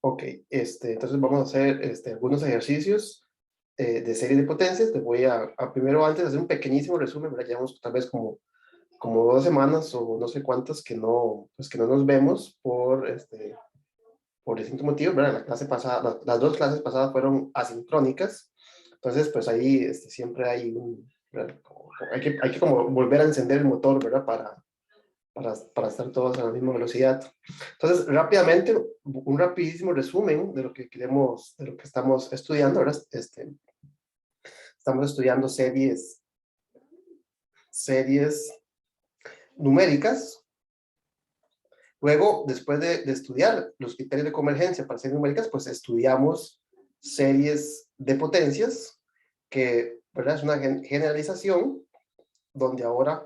Ok, entonces vamos a hacer algunos ejercicios de serie de potencias. Te voy primero, antes de hacer un pequeñísimo resumen, ¿verdad? Llevamos tal vez como 2 semanas o no sé cuántas pues que no nos vemos por distintos motivos, ¿verdad? La clase pasada, las 2 clases pasadas fueron asincrónicas, entonces pues ahí siempre hay ¿verdad? Hay que como volver a encender el motor, ¿verdad? Para estar todos a la misma velocidad. Entonces, rápidamente, un rapidísimo resumen de lo que queremos, de lo que estamos estudiando. Ahora, estamos estudiando series numéricas. Luego, después de estudiar los criterios de convergencia para series numéricas, pues estudiamos series de potencias, que, ¿verdad? Es una generalización donde ahora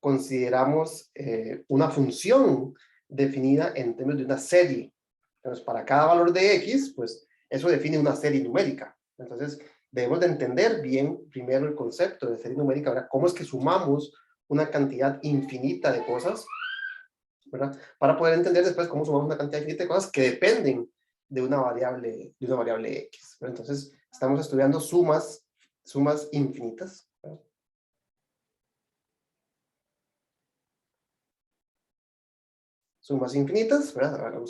consideramos una función definida en términos de una serie. Entonces, para cada valor de X, pues eso define una serie numérica. Entonces, debemos de entender bien primero el concepto de serie numérica, ¿verdad? Cómo es que sumamos una cantidad infinita de cosas, ¿verdad? Para poder entender después cómo sumamos una cantidad infinita de cosas que dependen de una variable X. ¿Verdad? Entonces, estamos estudiando sumas infinitas, ¿verdad? Sumas infinitas, ¿verdad? Ahora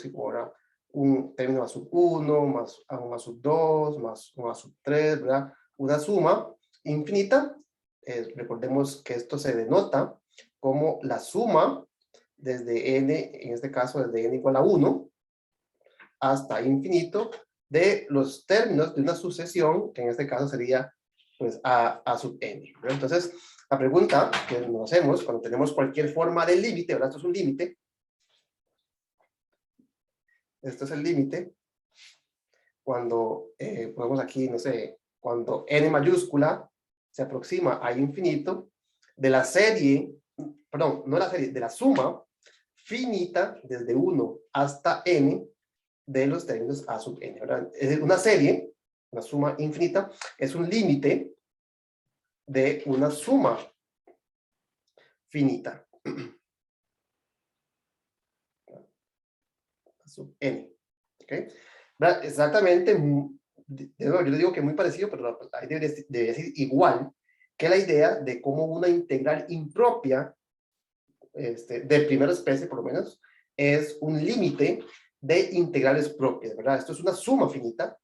un término a sub 1, más a 1 a sub 2, más 1 a sub 3, ¿verdad? Una suma infinita, recordemos que esto se denota como la suma desde n, en este caso desde n igual a 1, hasta infinito, de los términos de una sucesión, que en este caso sería pues a sub n, ¿verdad? Entonces, la pregunta que nos hacemos cuando tenemos cualquier forma de límite, ¿verdad? Esto es un límite. Esto es el límite. Cuando ponemos aquí, no sé, cuando n mayúscula se aproxima a infinito, de la serie, perdón, no de la serie, de la suma finita desde 1 hasta n de los términos a sub n, ¿verdad? Es decir, una serie, una suma infinita, es un límite de una suma finita. A sub n. ¿Ok? Exactamente, yo le digo que es muy parecido, pero ahí debe decir igual que la idea de cómo una integral impropia, de primera especie por lo menos, es un límite de integrales propias, ¿verdad? Esto es una suma finita.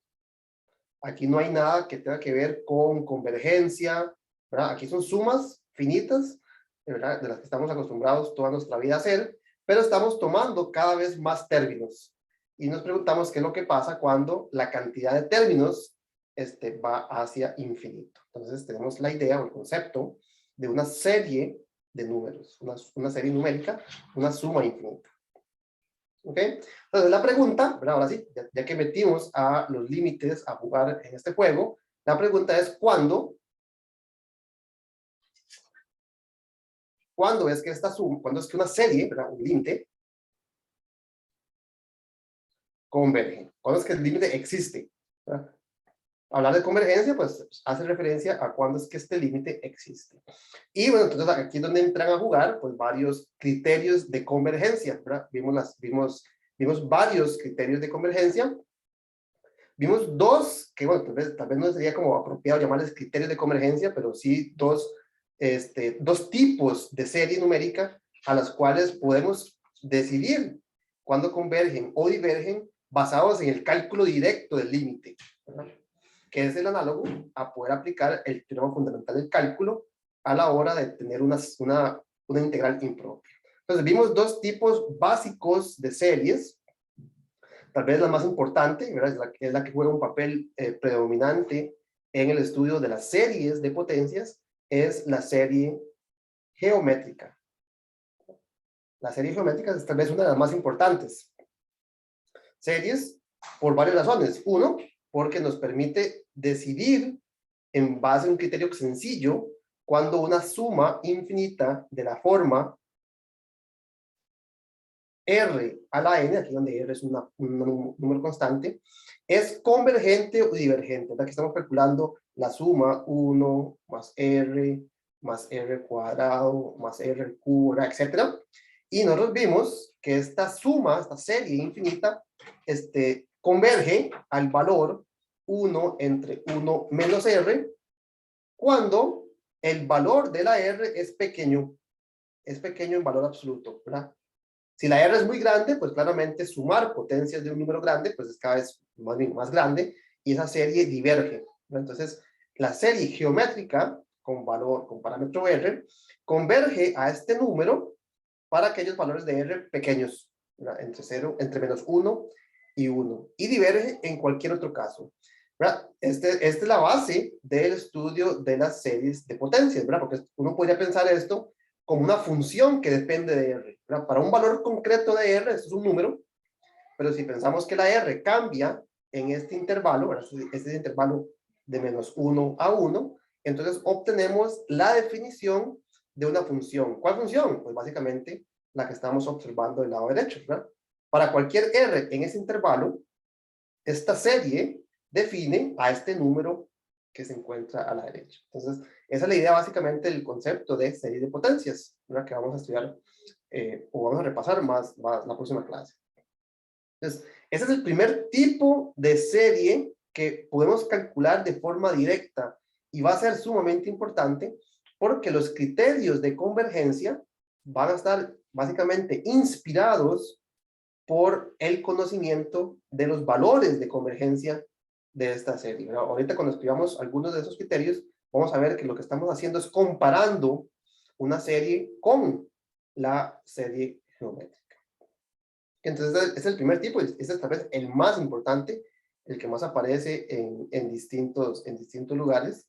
Aquí no hay nada que tenga que ver con convergencia, ¿verdad? Aquí son sumas finitas, ¿verdad? De las que estamos acostumbrados toda nuestra vida a hacer, pero estamos tomando cada vez más términos. Y nos preguntamos qué es lo que pasa cuando la cantidad de términos va hacia infinito. Entonces tenemos la idea o el concepto de una serie de números, una serie numérica, una suma infinita. ¿Ok? Entonces la pregunta, ¿verdad? Ahora sí, ya que metimos a los límites a jugar en este juego, la pregunta es ¿cuándo es que esta suma, cuándo es que una serie, ¿verdad? Un límite, converge? ¿Cuándo es que el límite existe? ¿Verdad? Hablar de convergencia, pues hace referencia a cuándo es que este límite existe. Y bueno, entonces aquí es donde entran a jugar pues varios criterios de convergencia, ¿verdad? Vimos varios criterios de convergencia. Vimos dos, que bueno, tal vez no sería como apropiado llamarles criterios de convergencia, pero sí dos tipos de serie numérica a las cuales podemos decidir cuándo convergen o divergen basados en el cálculo directo del límite, ¿verdad? Que es el análogo a poder aplicar el teorema fundamental del cálculo a la hora de tener una integral impropia. Entonces vimos dos tipos básicos de series. Tal vez la más importante, ¿verdad? Es la que juega un papel predominante en el estudio de las series de potencias, es la serie geométrica. La serie geométrica es tal vez una de las más importantes. Series por varias razones. Uno, porque nos permite decidir en base a un criterio sencillo cuando una suma infinita de la forma R a la n, aquí donde R es un número constante, es convergente o divergente. Aquí estamos calculando la suma 1 más R cuadrado, más R cubo, etc. Y nosotros vimos que esta suma, esta serie infinita, converge al valor 1 entre 1 menos R cuando el valor de la R es pequeño en valor absoluto, ¿verdad? Si la R es muy grande, pues claramente sumar potencias de un número grande, pues es cada vez más grande, y esa serie diverge, ¿no? Entonces, la serie geométrica con parámetro R, converge a este número para aquellos valores de R pequeños, ¿verdad? Entre menos 1 y 1, y diverge en cualquier otro caso, ¿verdad? Esta es la base del estudio de las series de potencias, ¿verdad? Porque uno podría pensar esto como una función que depende de R, ¿verdad? Para un valor concreto de R, esto es un número, pero si pensamos que la R cambia en este intervalo, ¿verdad? Este es el intervalo de menos 1 a 1, entonces obtenemos la definición de una función. ¿Cuál función? Pues básicamente la que estamos observando del lado derecho, ¿verdad? Para cualquier R en ese intervalo, esta serie define a este número que se encuentra a la derecha. Entonces, esa es la idea básicamente del concepto de serie de potencias, ¿verdad? Que vamos a estudiar o vamos a repasar más la próxima clase. Entonces, ese es el primer tipo de serie que podemos calcular de forma directa y va a ser sumamente importante porque los criterios de convergencia van a estar básicamente inspirados por el conocimiento de los valores de convergencia de esta serie, ¿verdad? Ahorita cuando escribamos algunos de esos criterios, vamos a ver que lo que estamos haciendo es comparando una serie con la serie geométrica. Entonces, es el primer tipo, y este es tal vez el más importante, el que más aparece en distintos lugares.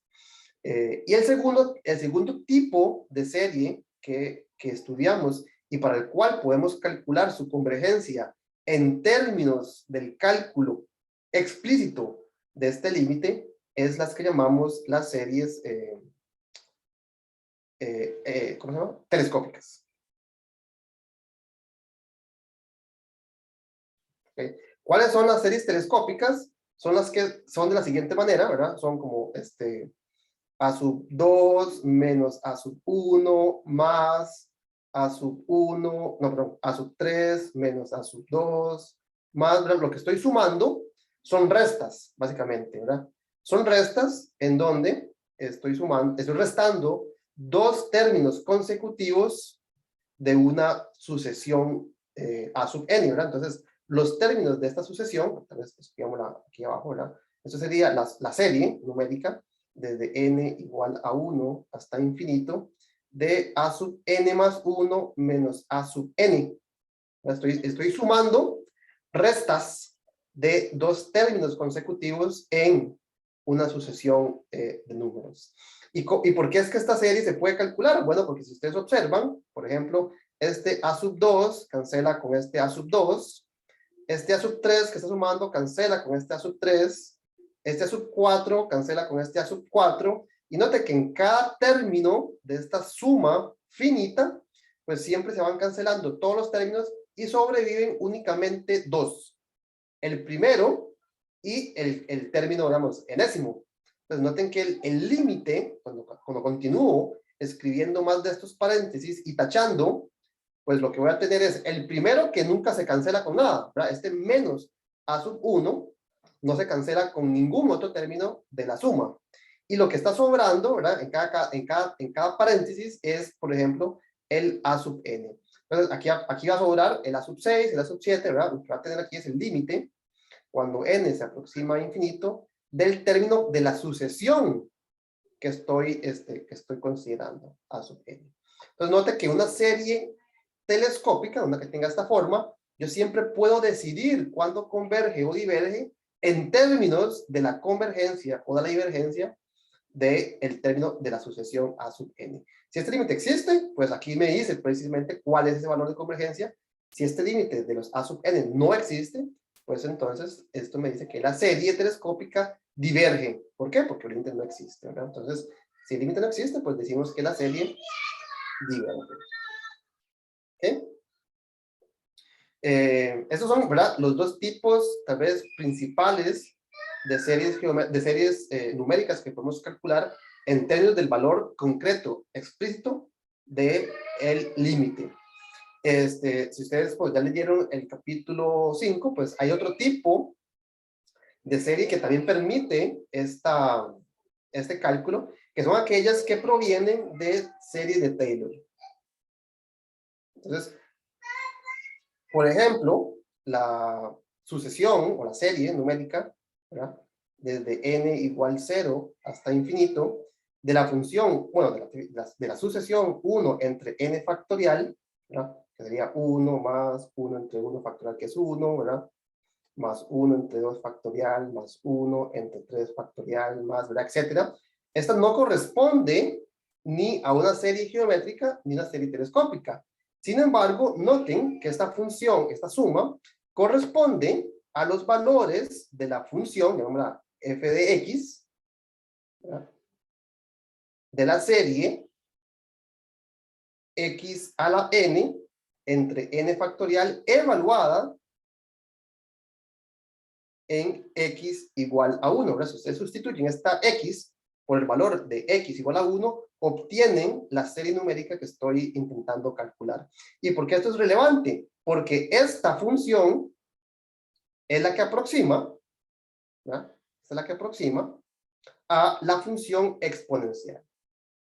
Y el segundo tipo de serie que estudiamos y para el cual podemos calcular su convergencia en términos del cálculo explícito de este límite es las que llamamos las series ¿cómo se llama? Telescópicas. ¿Okay? ¿Cuáles son las series telescópicas? Son las que son de la siguiente manera, ¿verdad? Son como a sub 2 menos a sub 1 más a sub 1, no, perdón, a sub 3 menos a sub 2 más, ¿verdad? Lo que estoy sumando son restas, básicamente, ¿verdad? Son restas en donde estoy restando dos términos consecutivos de una sucesión a sub n, ¿verdad? Entonces, los términos de esta sucesión, tal vez escribámosla aquí abajo, ¿verdad? Eso sería la serie numérica desde n igual a 1 hasta infinito, de a sub n más 1 menos a sub n. Estoy sumando restas de dos términos consecutivos en una sucesión de números. ¿Y por qué es que esta serie se puede calcular? Bueno, porque si ustedes observan, por ejemplo, este a sub 2 cancela con este a sub 2, este a sub 3 que está sumando cancela con este a sub 3, este a sub 4 cancela con este a sub 4, y note que en cada término de esta suma finita, pues siempre se van cancelando todos los términos y sobreviven únicamente dos. El primero y el término, digamos, enésimo. Entonces noten que el límite, cuando continúo escribiendo más de estos paréntesis y tachando, pues lo que voy a tener es el primero que nunca se cancela con nada, ¿verdad? Este menos a sub 1 no se cancela con ningún otro término de la suma. Y lo que está sobrando, ¿verdad? En cada paréntesis es, por ejemplo, el a sub n. Entonces, aquí va a sobrar el a sub 6, el a sub 7, ¿verdad? Lo que va a tener aquí es el límite, cuando n se aproxima a infinito, del término de la sucesión que estoy considerando, a sub n. Entonces, note que una serie telescópica, una que tenga esta forma, yo siempre puedo decidir cuándo converge o diverge en términos de la convergencia o de la divergencia del término de la sucesión a sub n. Si este límite existe, pues aquí me dice precisamente cuál es ese valor de convergencia. Si este límite de los a sub n no existe, pues entonces esto me dice que la serie telescópica diverge. ¿Por qué? Porque el límite no existe, ¿verdad? Entonces, si el límite no existe, pues decimos que la serie diverge. ¿Ok? Esos son, ¿verdad?, los dos tipos, tal vez, principales de series numéricas que podemos calcular en términos del valor concreto, explícito, del límite. Si ustedes pues, ya leyeron el capítulo 5, pues hay otro tipo de serie que también permite este cálculo, que son aquellas que provienen de series de Taylor. Entonces, por ejemplo, la sucesión o la serie numérica, ¿verdad?, desde n igual 0 hasta infinito, de la función, bueno, de la sucesión 1 entre n factorial, ¿verdad?, que sería 1 más 1 entre 1 factorial, que es 1, ¿verdad?, más 1 entre 2 factorial, más 1 entre 3 factorial, más, ¿verdad?, etcétera. Esta no corresponde ni a una serie geométrica ni a una serie telescópica. Sin embargo, noten que esta función, esta suma, corresponde a los valores de la función, llamémosla f de x, ¿verdad?, de la serie x a la n entre n factorial evaluada en x igual a 1. ¿Verdad? Si ustedes sustituyen esta x por el valor de x igual a 1, obtienen la serie numérica que estoy intentando calcular. ¿Y por qué esto es relevante? Porque esta función es la que aproxima, ¿verdad?, esta es la que aproxima a la función exponencial,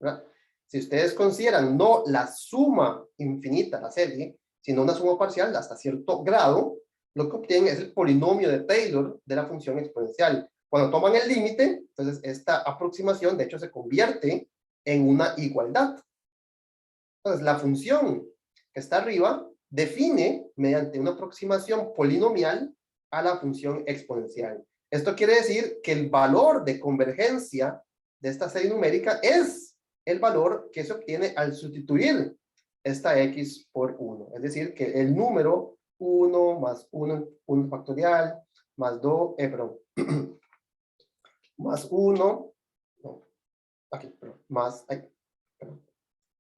¿verdad? Si ustedes consideran no la suma infinita, la serie, sino una suma parcial hasta cierto grado, lo que obtienen es el polinomio de Taylor de la función exponencial. Cuando toman el límite, entonces esta aproximación de hecho se convierte en una igualdad. Entonces la función que está arriba define mediante una aproximación polinomial a la función exponencial. Esto quiere decir que el valor de convergencia de esta serie numérica es el valor que se obtiene al sustituir esta x por 1. Es decir, que el número 1 más 1, 1 factorial, más 2, perdón, más 1, no, aquí, perdón,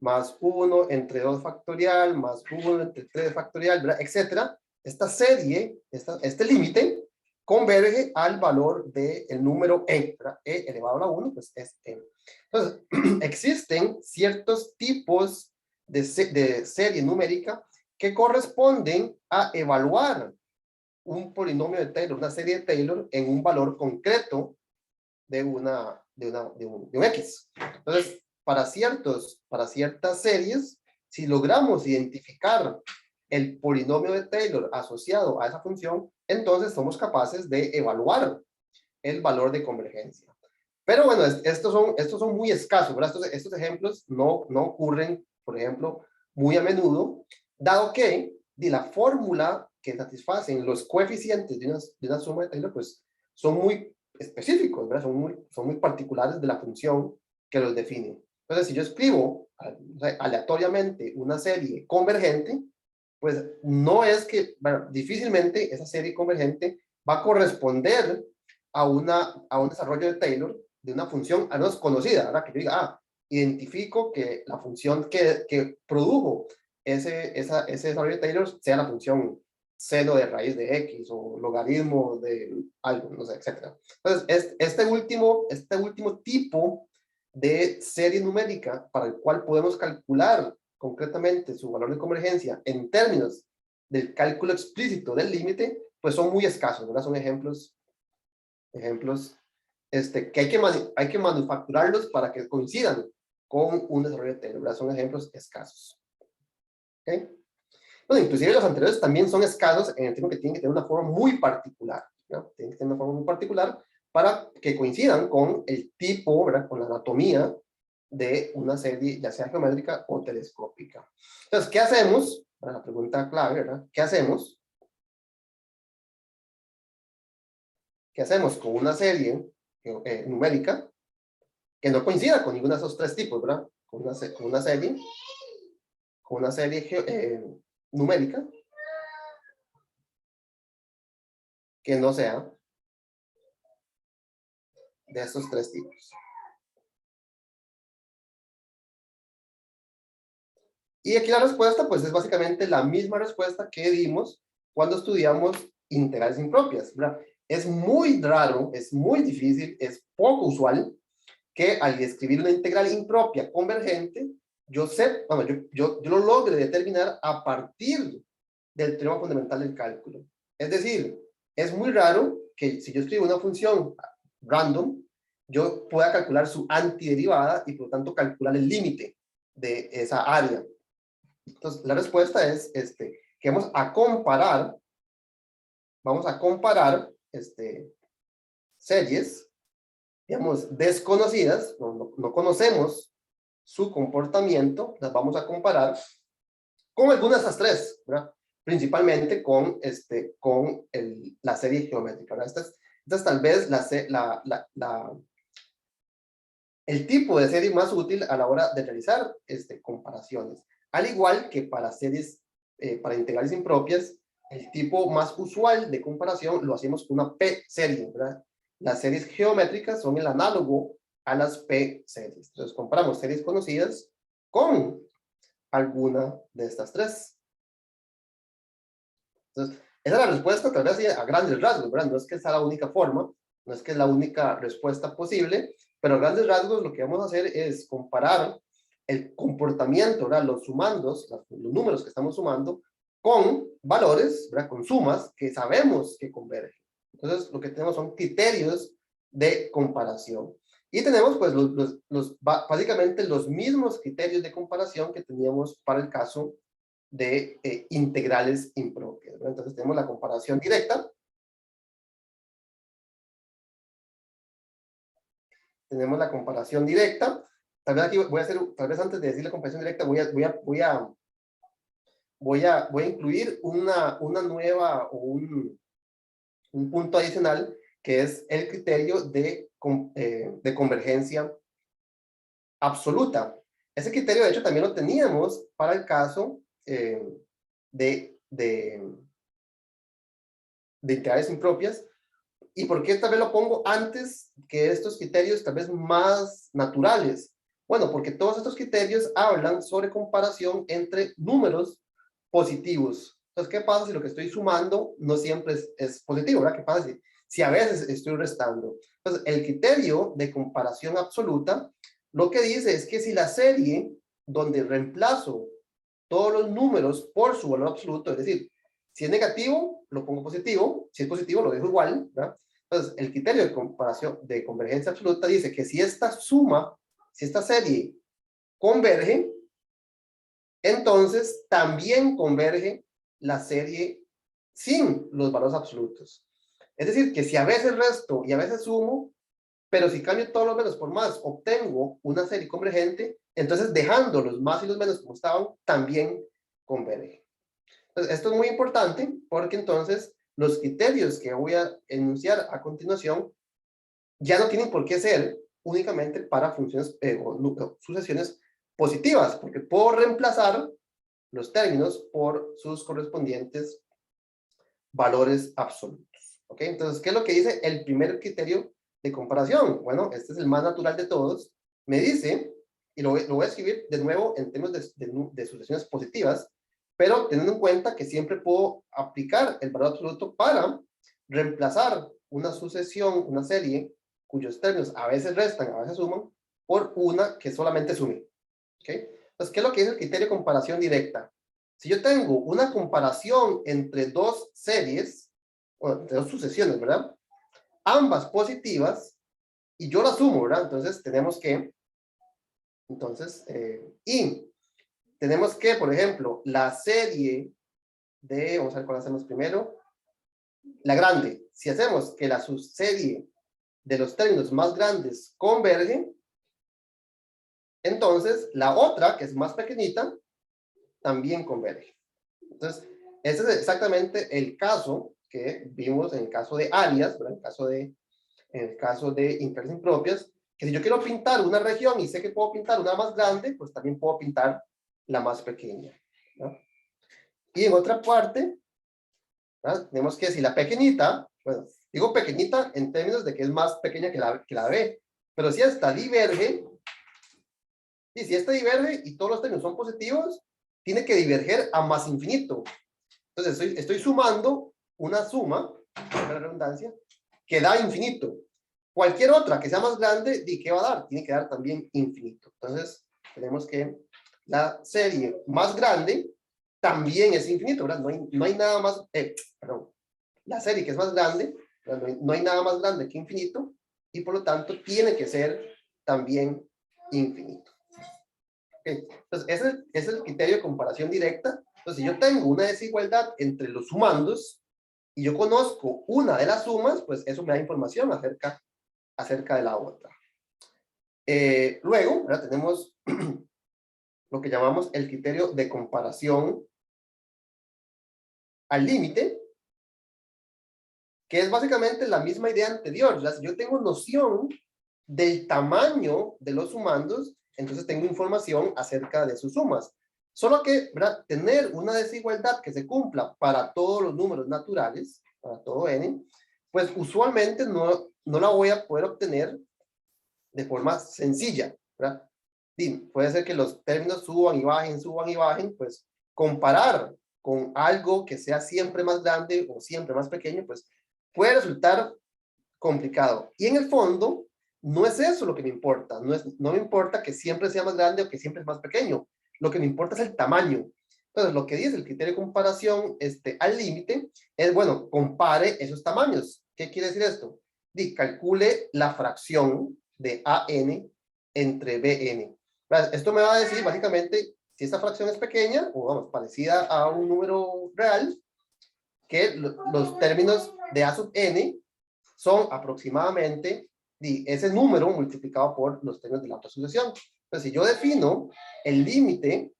más 1 entre 2 factorial, más 1 entre 3 factorial, ¿verdad?, etcétera. Esta serie, este límite, converge al valor del número e, ¿verdad?, e elevado a la 1, pues es n. Entonces, existen ciertos tipos de serie numérica que corresponden a evaluar un polinomio de Taylor, una serie de Taylor, en un valor concreto de un X. Entonces, para ciertas series, si logramos identificar el polinomio de Taylor asociado a esa función, entonces somos capaces de evaluar el valor de convergencia. Pero bueno, estos son muy escasos, ¿verdad? Estos ejemplos no ocurren, por ejemplo, muy a menudo, dado que de la fórmula que satisfacen los coeficientes de una suma de Taylor, pues son muy específicos, ¿verdad? Son muy particulares de la función que los define. Entonces, si yo escribo aleatoriamente una serie convergente, pues no es que, bueno, difícilmente esa serie convergente va a corresponder a un desarrollo de Taylor de una función al menos conocida, ¿verdad? Que yo diga, identifico que la función que produjo ese desarrollo de Taylor sea la función seno de raíz de x o logaritmo de algo, no sé, etcétera. Entonces, este último tipo de serie numérica para el cual podemos calcular concretamente su valor de convergencia en términos del cálculo explícito del límite, pues son muy escasos, ¿verdad? Son ejemplos que hay que manufacturarlos para que coincidan con un desarrollo de Taylor, ¿verdad? Son ejemplos escasos. ¿Okay? Bueno, inclusive los anteriores también son escasos en el sentido que tienen que tener una forma muy particular, ¿no? Tienen que tener una forma muy particular para que coincidan con el tipo, ¿verdad?, con la anatomía de una serie, ya sea geométrica o telescópica. Entonces, ¿qué hacemos? La pregunta clave, ¿verdad? ¿Qué hacemos? ¿Qué hacemos con una serie numérica que no coincida con ninguno de esos tres tipos, ¿verdad? Con una serie numérica que no sea de esos tres tipos. Y aquí la respuesta, pues, es básicamente la misma respuesta que dimos cuando estudiamos integrales impropias, ¿verdad? Es muy raro, es muy difícil, es poco usual que al escribir una integral impropia convergente, yo lo logre determinar a partir del teorema fundamental del cálculo. Es decir, es muy raro que si yo escribo una función random, yo pueda calcular su antiderivada y por lo tanto calcular el límite de esa área. Entonces, la respuesta es que vamos a comparar series, digamos, desconocidas, no conocemos su comportamiento, las vamos a comparar con algunas de esas tres, ¿verdad? Principalmente con la serie geométrica, ¿verdad? Esta es tal vez el tipo de serie más útil a la hora de realizar comparaciones. Al igual que para series, para integrales impropias, el tipo más usual de comparación lo hacemos con una P-serie, ¿verdad? Las series geométricas son el análogo a las P-series. Entonces comparamos series conocidas con alguna de estas tres. Entonces, esa es la respuesta, tal vez a grandes rasgos, ¿verdad? No es que sea la única forma, no es que es la única respuesta posible, pero a grandes rasgos lo que vamos a hacer es comparar el comportamiento, ¿verdad? Los sumandos, los números que estamos sumando, con valores, ¿verdad? Con sumas que sabemos que convergen. Entonces, lo que tenemos son criterios de comparación. Y tenemos, pues, básicamente los mismos criterios de comparación que teníamos para el caso de integrales impropias, ¿verdad? Entonces tenemos la comparación directa. Tenemos la comparación directa. Tal vez aquí voy a hacer, tal vez antes de decir la comparación directa, voy a incluir una nueva o un punto adicional que es el criterio de convergencia absoluta. Ese criterio, de hecho, también lo teníamos para el caso de integrales impropias. ¿Y por qué tal vez lo pongo antes que estos criterios tal vez más naturales? Bueno, porque todos estos criterios hablan sobre comparación entre números positivos. Entonces, ¿qué pasa si lo que estoy sumando no siempre es positivo? ¿Verdad? ¿Qué pasa si a veces estoy restando? Entonces, el criterio de comparación absoluta lo que dice es que si la serie donde reemplazo todos los números por su valor absoluto, es decir, si es negativo, lo pongo positivo, si es positivo, lo dejo igual, ¿verdad? Entonces, el criterio de comparación, de convergencia absoluta dice que si esta suma, si esta serie converge, entonces también converge la serie sin los valores absolutos. Es decir, que si a veces resto y a veces sumo, pero si cambio todos los menos por más, obtengo una serie convergente, entonces dejando los más y los menos como estaban, también converge. Entonces, esto es muy importante porque entonces los criterios que voy a enunciar a continuación ya no tienen por qué ser únicamente para funciones o sucesiones positivas, porque puedo reemplazar los términos por sus correspondientes valores absolutos. ¿Ok? Entonces, ¿qué es lo que dice el primer criterio de comparación? Bueno, este es el más natural de todos. Me dice, y lo voy a escribir de nuevo en términos de sucesiones positivas, pero teniendo en cuenta que siempre puedo aplicar el valor absoluto para reemplazar una sucesión, una serie, cuyos términos a veces restan, a veces suman, por una que solamente sume. ¿Ok? Entonces, ¿qué es lo que dice el criterio de comparación directa? Si yo tengo una comparación entre dos series, o entre dos sucesiones, ¿verdad? Ambas positivas, y yo las sumo, ¿verdad? Entonces, tenemos que, y tenemos que, por ejemplo, la serie de, vamos a ver cuál hacemos primero, la grande. Si hacemos que la subserie de los términos más grandes converge, entonces la otra, que es más pequeñita, también converge. Entonces, ese es exactamente el caso que vimos en el caso de áreas, ¿verdad? En el caso de integrales impropias, que si yo quiero pintar una región y sé que puedo pintar una más grande, pues también puedo pintar la más pequeña, ¿no? Y en otra parte, ¿verdad? Tenemos que si la pequeñita, bueno, digo pequeñita en términos de que es más pequeña que la B, pero si esta diverge, y si esta diverge y todos los términos son positivos, tiene que diverger a más infinito. Entonces estoy sumando una suma, para la redundancia, que da infinito. Cualquier otra que sea más grande, ¿y qué va a dar? Tiene que dar también infinito. Entonces, tenemos que la serie más grande también es infinito, ¿verdad? No hay nada más, perdón, la serie que es más grande No hay nada más grande que infinito y por lo tanto tiene que ser también infinito. Okay. Entonces, ese es el criterio de comparación directa. Entonces, si yo tengo una desigualdad entre los sumandos y yo conozco una de las sumas, pues eso me da información acerca de la otra. Luego, ¿verdad? Tenemos lo que llamamos el criterio de comparación al límite, que es básicamente la misma idea anterior. ¿Verdad? Si yo tengo noción del tamaño de los sumandos, entonces tengo información acerca de sus sumas. Solo que, ¿verdad? Tener una desigualdad que se cumpla para todos los números naturales, para todo n, pues usualmente no la voy a poder obtener de forma sencilla, ¿verdad? Y puede ser que los términos suban y bajen, pues comparar con algo que sea siempre más grande o siempre más pequeño, pues puede resultar complicado. Y en el fondo, no es eso lo que me importa. No me importa que siempre sea más grande o que siempre es más pequeño. Lo que me importa es el tamaño. Entonces, lo que dice el criterio de comparación al límite es, bueno, compare esos tamaños. ¿Qué quiere decir esto? Calcule la fracción de AN entre BN. Esto me va a decir, básicamente, si esta fracción es pequeña, o vamos, parecida a un número real, que los términos de A sub n son aproximadamente ese número multiplicado por los términos de la otra sucesión. Entonces, si yo defino el límite,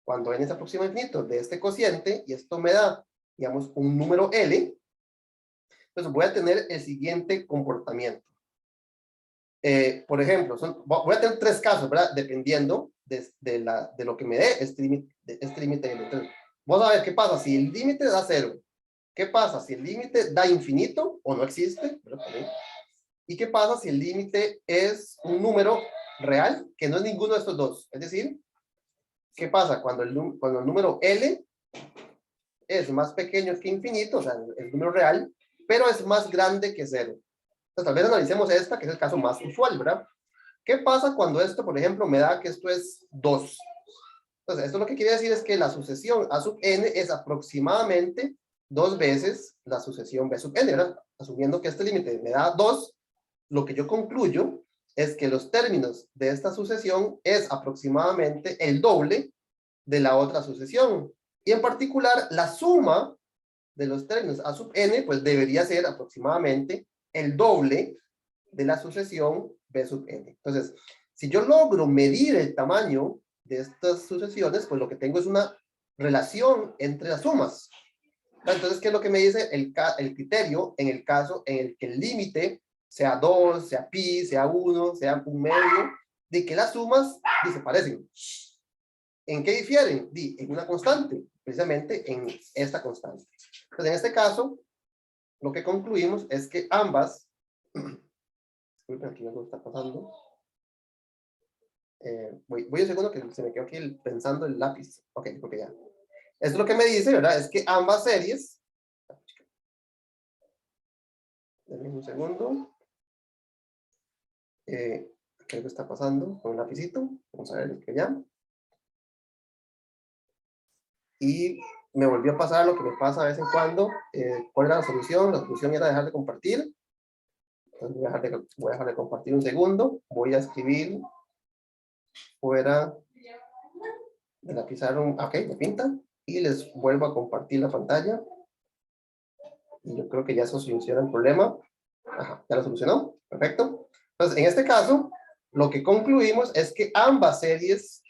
cuando n se aproxima a infinito, de este cociente, y esto me da, digamos, un número L, entonces voy a tener el siguiente comportamiento. Por ejemplo, voy a tener tres casos, ¿verdad? Dependiendo de lo que me dé este límite L. Entonces, vamos a ver qué pasa si el límite da 0. ¿Qué pasa si el límite da infinito o no existe? ¿Y qué pasa si el límite es un número real que no es ninguno de estos dos? Es decir, ¿qué pasa cuando el número L es más pequeño que infinito, o sea, el número real, pero es más grande que 0? Entonces, tal vez analicemos esta, que es el caso más usual, ¿verdad? ¿Qué pasa cuando esto, por ejemplo, me da que esto es 2? Entonces, esto lo que quiere decir es que la sucesión A sub n es aproximadamente 2 veces la sucesión B sub n, ¿verdad? Asumiendo que este límite me da 2, lo que yo concluyo es que los términos de esta sucesión es aproximadamente el doble de la otra sucesión. Y en particular, la suma de los términos A sub n, pues debería ser aproximadamente el doble de la sucesión B sub n. Entonces, si yo logro medir el tamaño de estas sucesiones, pues lo que tengo es una relación entre las sumas. Entonces, ¿qué es lo que me dice el criterio en el caso en el que el límite sea 2, sea pi, sea 1, sea un medio, de que las sumas se parecen? ¿En qué difieren? En una constante, precisamente en esta constante. Entonces, en este caso, lo que concluimos es que ambas, disculpen, aquí algo está pasando. Voy un segundo que se me quedó aquí pensando el lápiz. Ok, porque ya. Esto es lo que me dice, ¿verdad? Es que ambas series. Denme un segundo. ¿Qué es lo que está pasando con el lapicito? Vamos a ver que ya. Y me volvió a pasar lo que me pasa de vez en cuando. ¿Cuál era la solución? La solución era dejar de compartir. Entonces voy a dejar de compartir un segundo. Voy a escribir fuera de la pizarra. Ok, me pinta. Y les vuelvo a compartir la pantalla. Y yo creo que ya eso soluciona el problema. Ajá, ya lo solucionó. Perfecto. Entonces, en este caso, lo que concluimos es que ambas series,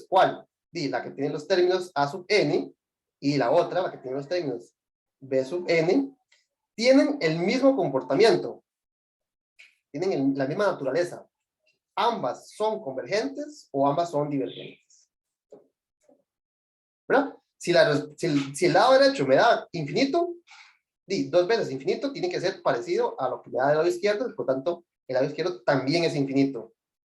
¿cuál? La que tiene los términos A sub n y la otra, la que tiene los términos B sub n, tienen el mismo comportamiento. Tienen la misma naturaleza. Ambas son convergentes o ambas son divergentes. ¿Verdad? Si el lado derecho me da infinito, 2 veces infinito tiene que ser parecido a lo que me da el lado izquierdo, por lo tanto, el lado izquierdo también es infinito.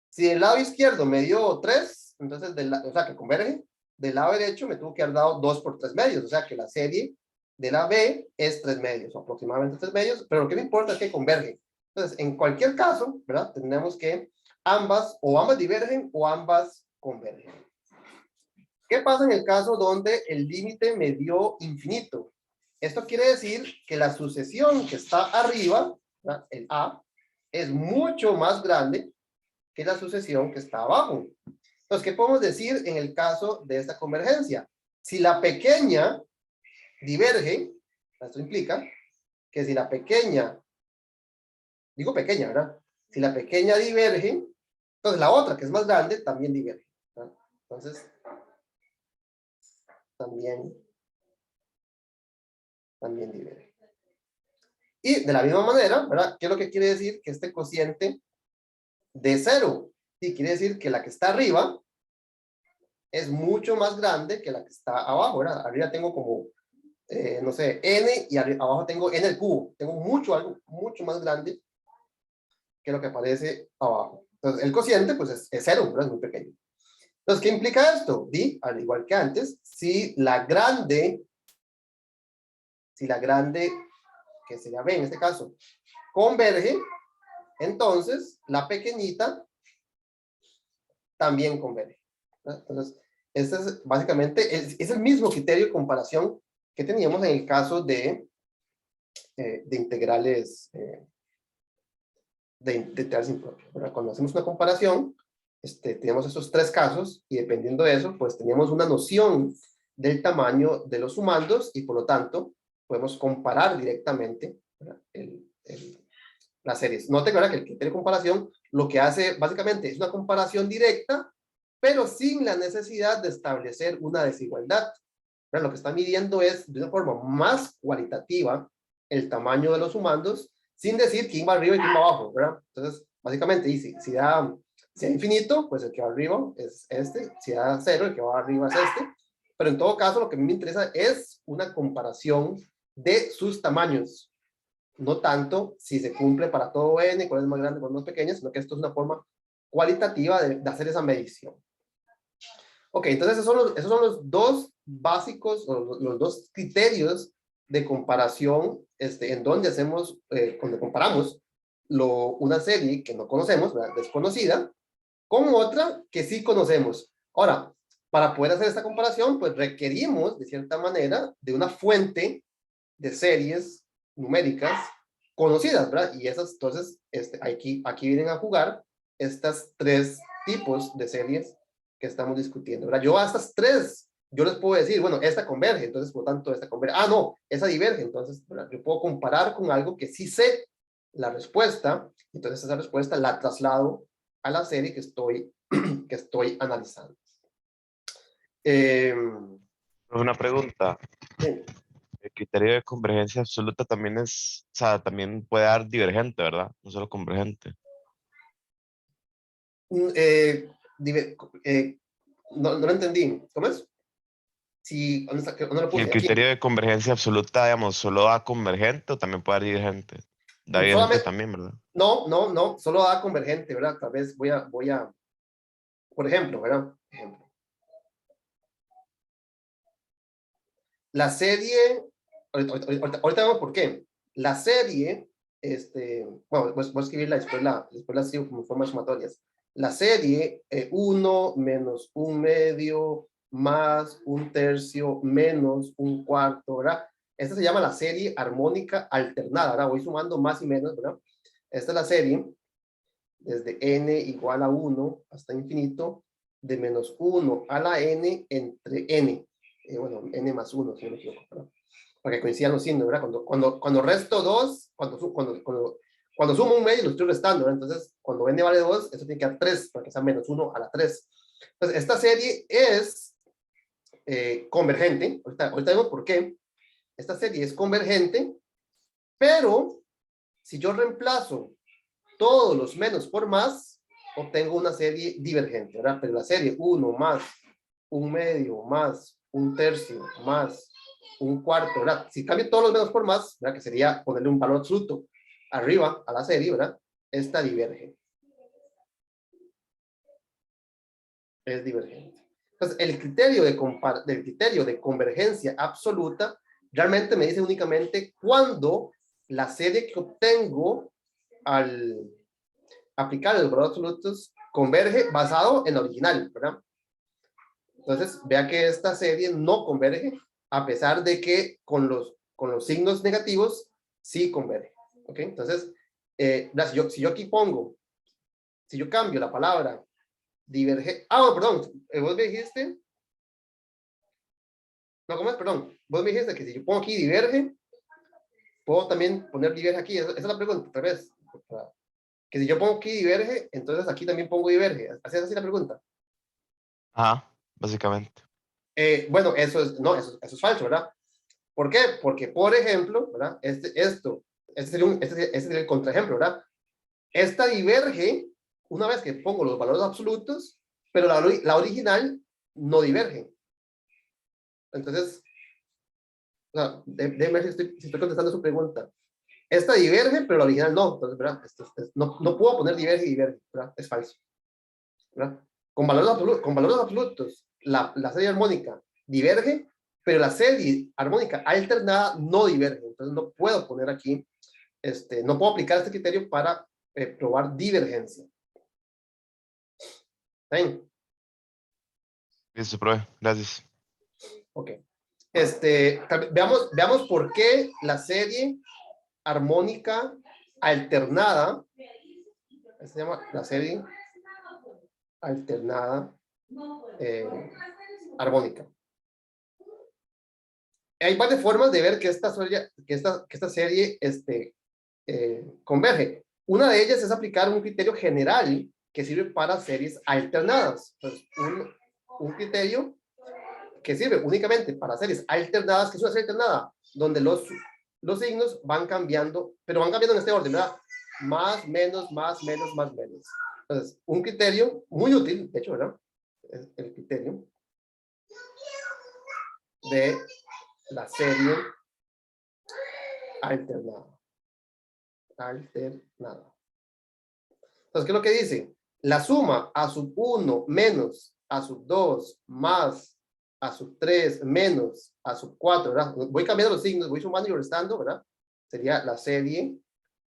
Si el lado izquierdo me dio 3, entonces, o sea, que converge, del lado derecho me tuvo que haber dado 2 por 3 medios, o sea, que la serie de la B es 3 medios, o aproximadamente 3 medios, pero lo que me importa es que converge. Entonces, en cualquier caso, ¿verdad? Tenemos que ambas divergen o ambas convergen. Ok, ¿Qué pasa en el caso donde el límite me dio infinito? Esto quiere decir que la sucesión que está arriba, ¿verdad? El A, es mucho más grande que la sucesión que está abajo. Entonces, ¿qué podemos decir en el caso de esta convergencia? Si la pequeña diverge, esto implica que si la pequeña, digo pequeña, ¿verdad? Si la pequeña diverge, entonces la otra, que es más grande, también diverge, ¿verdad? Entonces, también diverge. Y de la misma manera, ¿verdad? ¿Qué es lo que quiere decir? Que este cociente de 0, sí, quiere decir que la que está arriba es mucho más grande que la que está abajo, ¿verdad? Arriba tengo como, no sé, n, y abajo tengo n al cubo. Tengo algo mucho más grande que lo que aparece abajo. Entonces, el cociente, pues, es 0, ¿verdad? Es muy pequeño. Entonces, ¿qué implica esto? Di, al igual que antes, si la grande, que sería B en este caso, converge, entonces la pequeñita también converge, ¿verdad? Entonces, este es básicamente, es el mismo criterio de comparación que teníamos en el caso de integrales de integrales impropias, ¿verdad? Cuando hacemos una comparación, tenemos esos tres casos y dependiendo de eso, pues teníamos una noción del tamaño de los sumandos y por lo tanto podemos comparar directamente las series. Noten ahora que el criterio de comparación lo que hace básicamente es una comparación directa, pero sin la necesidad de establecer una desigualdad. ¿Verdad? Lo que está midiendo es de una forma más cualitativa el tamaño de los sumandos, sin decir quién va arriba y quién va abajo, ¿verdad? Entonces, básicamente dice, si da infinito, pues el que va arriba es este, si da 0, el que va arriba es este, pero en todo caso lo que a mí me interesa es una comparación de sus tamaños, no tanto si se cumple para todo n, cuál es más grande, cuál es más pequeño, sino que esto es una forma cualitativa de hacer esa medición. Ok, entonces esos son los dos básicos, los dos criterios de comparación en donde hacemos, cuando comparamos una serie que no conocemos, ¿verdad? Desconocida, con otra que sí conocemos. Ahora, para poder hacer esta comparación, pues requerimos, de cierta manera, de una fuente de series numéricas conocidas, ¿verdad? Y esas, entonces, aquí vienen a jugar estas tres tipos de series que estamos discutiendo, ¿verdad? Yo a estas tres, yo les puedo decir, bueno, esta converge, entonces, por lo tanto, esta converge. Ah, no, esa diverge, entonces, ¿verdad? Yo puedo comparar con algo que sí sé la respuesta, entonces esa respuesta la traslado a la serie que estoy analizando. Una pregunta. Sí. El criterio de convergencia absoluta también es, o sea, también puede dar divergente, ¿verdad? No solo convergente. Eh, no lo entendí. ¿Cómo es? Si, ¿dónde lo Si el puse? Aquí. criterio de convergencia absoluta, digamos, solo da convergente o también puede dar divergente. Da divergente Solamente, también, ¿verdad? no, solo da convergente, ¿verdad? Tal vez voy a, por ejemplo, ¿verdad? Ejemplo. La serie, ahorita vemos por qué. La serie, bueno, voy a escribirla, después la escribo como formas sumatorias. La serie 1 menos 1/2 más 1/3 menos 1/4, ¿verdad? Esta se llama la serie armónica alternada, ¿verdad? Voy sumando más y menos, ¿verdad? Esta es la serie desde n igual a 1 hasta infinito, de menos 1 a la n entre n. Bueno, n más 1, si no me equivoco, ¿verdad? Para que coincidan los signos, ¿verdad? Cuando resto 2, cuando sumo un medio, lo estoy restando, ¿verdad? Entonces, cuando n vale 2, eso tiene que dar 3, para que sea menos 1 a la 3. Entonces, esta serie es convergente. Ahorita vemos por qué. Esta serie es convergente, pero si yo reemplazo todos los menos por más, obtengo una serie divergente, ¿verdad? Pero la serie 1 más 1/2 más 1/3 más 1/4, ¿verdad? Si cambio todos los menos por más, ¿verdad? Que sería ponerle un valor absoluto arriba a la serie, ¿verdad? Esta diverge. Es divergente. Entonces, el criterio de convergencia absoluta realmente me dice únicamente cuando la serie que obtengo al aplicar los valores absolutos converge basado en la original, ¿verdad? Entonces, vea que esta serie no converge, a pesar de que con los signos negativos sí converge. ¿Ok? Entonces, si yo aquí pongo, si yo cambio la palabra diverge, perdón, vos me dijiste, no, ¿cómo es? Perdón, vos me dijiste que si yo pongo aquí diverge, puedo también poner diverge aquí. Esa es la pregunta, otra vez. Que si yo pongo aquí diverge, entonces aquí también pongo diverge. Así es así la pregunta. Ajá, básicamente. Bueno, no, eso es falso, ¿verdad? ¿Por qué? Porque, por ejemplo, ¿verdad? Este sería el contraejemplo, ¿verdad? Esta diverge una vez que pongo los valores absolutos, pero la original no diverge. Entonces, o sea, déjeme ver si estoy contestando su pregunta. Esta diverge, pero la original no. Entonces, ¿verdad? No puedo poner diverge y diverge, ¿verdad? Es falso, ¿verdad? Con valores absolutos, la serie armónica diverge, pero la serie armónica alternada no diverge. Entonces, no puedo poner aquí, no puedo aplicar este criterio para probar divergencia. ¿Está bien? Listo, profe. Gracias. Ok. Veamos por qué la serie armónica alternada, se llama la serie alternada armónica. Hay varias formas de ver que esta serie converge. Una de ellas es aplicar un criterio general que sirve para series alternadas. Entonces, un criterio que sirve únicamente para series alternadas, que es una serie alternada, donde los signos van cambiando, pero van cambiando en este orden, ¿verdad? Más, menos, más, menos, más, menos. Entonces, un criterio muy útil, de hecho, ¿verdad? Es el criterio de la serie alternada. Alternada. Entonces, ¿qué es lo que dice? La suma a sub 1 menos a sub 2 más a sub 3 menos a sub 4, ¿verdad? Voy cambiando los signos, voy sumando y restando, ¿verdad? Sería la serie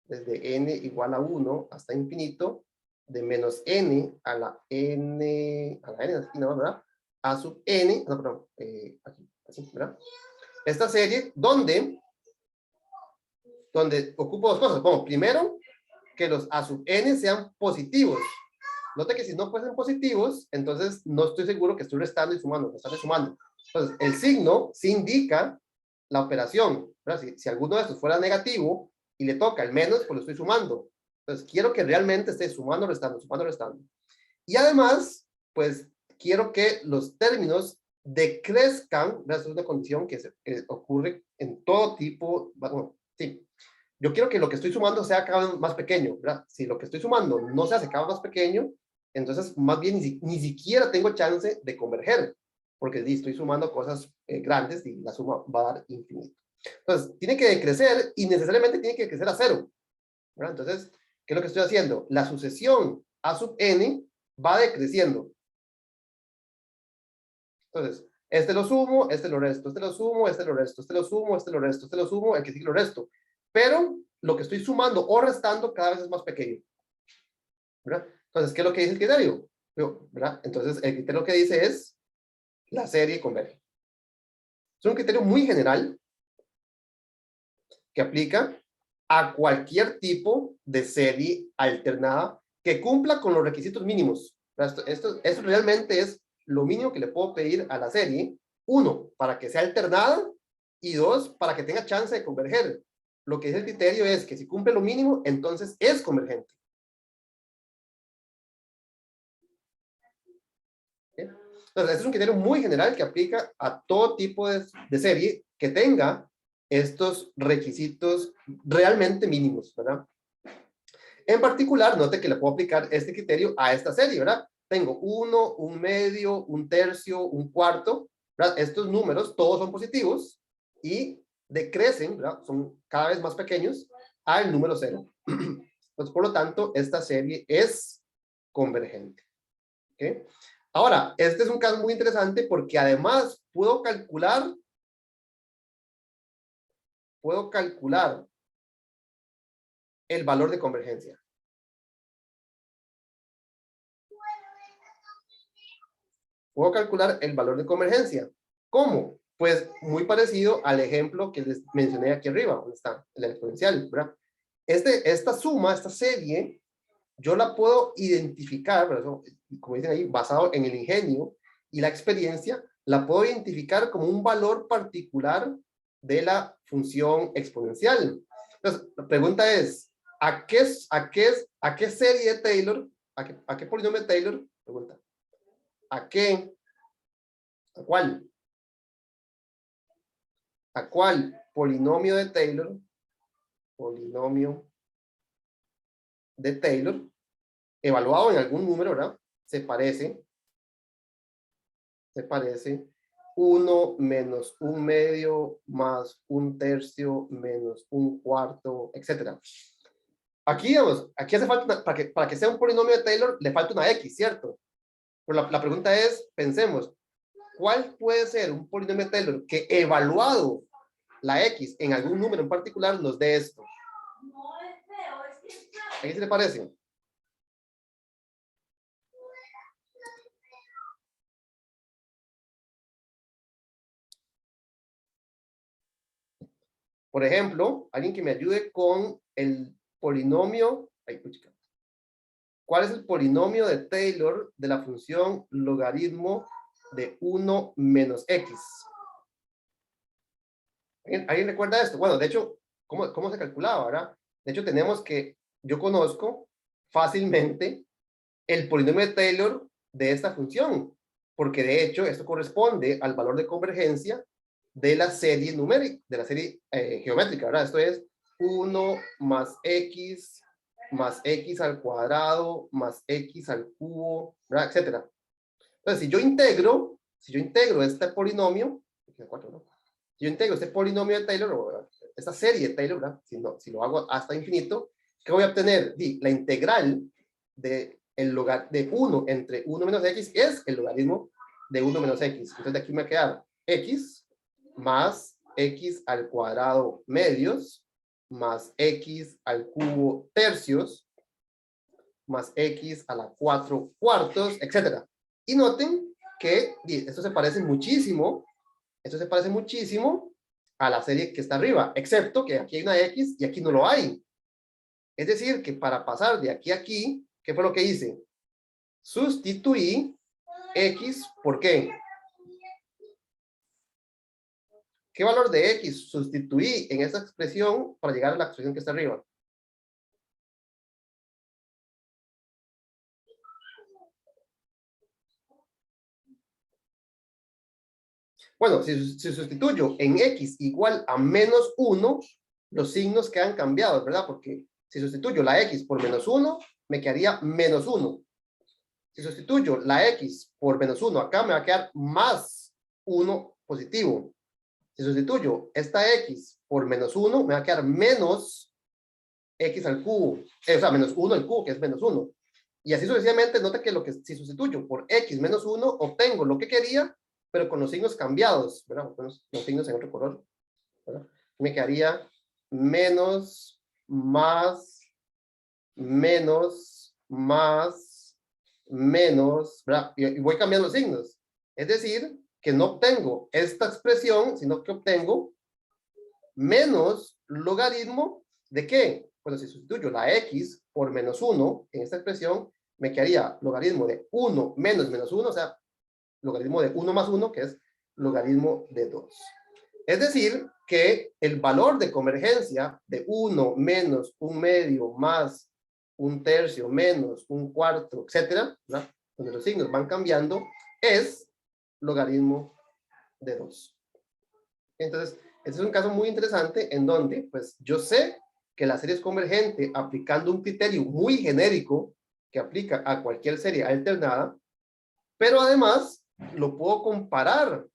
desde n igual a 1 hasta infinito, de menos n a la n, aquí no, ¿verdad? A sub n, no, perdón, aquí, así, ¿verdad? Esta serie, donde ocupo dos cosas. Bueno, primero, que los a sub n sean positivos. Note que si no fuesen positivos, entonces no estoy seguro que estoy restando y sumando, que estoy sumando. Entonces, el signo sí indica la operación. Si alguno de estos fuera negativo y le toca el menos, pues lo estoy sumando. Entonces, quiero que realmente esté sumando, restando, sumando, restando. Y además, pues, quiero que los términos decrezcan. Esa es una condición que ocurre en todo tipo, bueno, sí. Yo quiero que lo que estoy sumando sea cada vez más pequeño, ¿verdad? Si lo que estoy sumando no se hace cada vez más pequeño, entonces más bien ni siquiera tengo chance de converger, porque estoy sumando cosas grandes y la suma va a dar infinito. Entonces, tiene que decrecer y necesariamente tiene que decrecer a cero, ¿verdad? Entonces, ¿qué es lo que estoy haciendo? La sucesión a sub n va decreciendo. Entonces, este lo sumo, este lo resto, este lo sumo, este lo resto, este lo sumo, este lo resto, este lo sumo, el que sigue lo resto. Pero lo que estoy sumando o restando cada vez es más pequeño, ¿verdad? Entonces, ¿qué es lo que dice el criterio? ¿Verdad? Entonces, el criterio que dice es la serie converge. Es un criterio muy general que aplica a cualquier tipo de serie alternada que cumpla con los requisitos mínimos. Esto realmente es lo mínimo que le puedo pedir a la serie. Uno, para que sea alternada, y dos, para que tenga chance de converger. Lo que dice el criterio es que si cumple lo mínimo, entonces es convergente. ¿Okay? Entonces, este es un criterio muy general que aplica a todo tipo de serie que tenga estos requisitos realmente mínimos, ¿verdad? En particular, note que le puedo aplicar este criterio a esta serie, ¿verdad? Tengo 1, 1/2, 1/3, 1/4, ¿verdad? Estos números todos son positivos y decrecen, ¿verdad? Son cada vez más pequeños al número 0. Entonces, por lo tanto, esta serie es convergente. ¿Okay? Ahora, este es un caso muy interesante porque además puedo calcular el valor de convergencia. puedo calcular el valor de convergencia. ¿Cómo? Pues muy parecido al ejemplo que les mencioné aquí arriba, donde está el exponencial, ¿verdad? Esta suma, esta serie, yo la puedo identificar, ¿verdad? Como dicen ahí, basado en el ingenio y la experiencia, la puedo identificar como un valor particular de la función exponencial. Entonces, la pregunta es, ¿a qué serie de Taylor, a qué polinomio de Taylor? Pregunta. ¿A qué? ¿A cuál? ¿A cuál polinomio de Taylor? Polinomio de Taylor, evaluado en algún número, ¿verdad? Se parece 1 menos 1/2 más 1/3 menos 1/4, etcétera. Aquí, digamos, aquí hace falta, para que sea un polinomio de Taylor, le falta una X, ¿cierto? Pero la pregunta es, pensemos, ¿cuál puede ser un polinomio de Taylor que evaluado la X en algún número en particular nos dé esto? ¿A qué se le parece? Por ejemplo, alguien que me ayude con el polinomio. ¿Cuál es el polinomio de Taylor de la función logaritmo de 1 menos x? ¿Alguien recuerda esto? Bueno, de hecho, ¿cómo se calculaba, verdad? De hecho, tenemos que, yo conozco fácilmente el polinomio de Taylor de esta función, porque de hecho esto corresponde al valor de convergencia de la serie numérica, de la serie geométrica, ¿verdad? Esto es 1 más x al cuadrado más x al cubo, ¿verdad? Etcétera. Entonces, si yo integro este polinomio, si yo integro este polinomio de Taylor, esta serie de Taylor, ¿verdad? Si lo hago hasta infinito, ¿qué voy a obtener? La integral de el lugar de 1 entre 1 menos x es el logaritmo de 1 menos x. Entonces de aquí me va a quedar x más x al cuadrado medios más x al cubo tercios más x a la 4 cuartos, etc. Y noten que esto se parece muchísimo a la serie que está arriba, excepto que aquí hay una x y aquí no lo hay. Es decir, que para pasar de aquí a aquí, ¿qué fue lo que hice? Sustituí x por ¿qué? ¿Qué valor de x sustituí en esa expresión para llegar a la expresión que está arriba? Bueno, si sustituyo en x igual a menos 1, los signos quedan cambiados, ¿verdad? Porque si sustituyo la x por menos 1, me quedaría menos 1. Si sustituyo la x por menos 1, acá me va a quedar más 1 positivo. Si sustituyo esta x por menos 1, me va a quedar menos x al cubo. O sea, menos 1 al cubo, que es menos 1. Y así sucesivamente, nota que si sustituyo por x menos 1, obtengo lo que quería, pero con los signos cambiados, ¿verdad? Los signos en otro color, ¿verdad? Me quedaría menos, más, menos, más, menos, ¿verdad? Y voy cambiando los signos. Es decir, que no obtengo esta expresión, sino que obtengo menos logaritmo de ¿qué? Bueno, si sustituyo la x por menos 1 en esta expresión, me quedaría logaritmo de 1 menos menos 1, o sea, logaritmo de 1 más 1, que es logaritmo de 2. Es decir, que el valor de convergencia de 1 menos 1/2 más 1/3 menos 1/4, etcétera, ¿verdad? Donde los signos van cambiando, es logaritmo de 2. Entonces, este es un caso muy interesante en donde, pues, yo sé que la serie es convergente aplicando un criterio muy genérico que aplica a cualquier serie alternada, pero además lo puedo comparar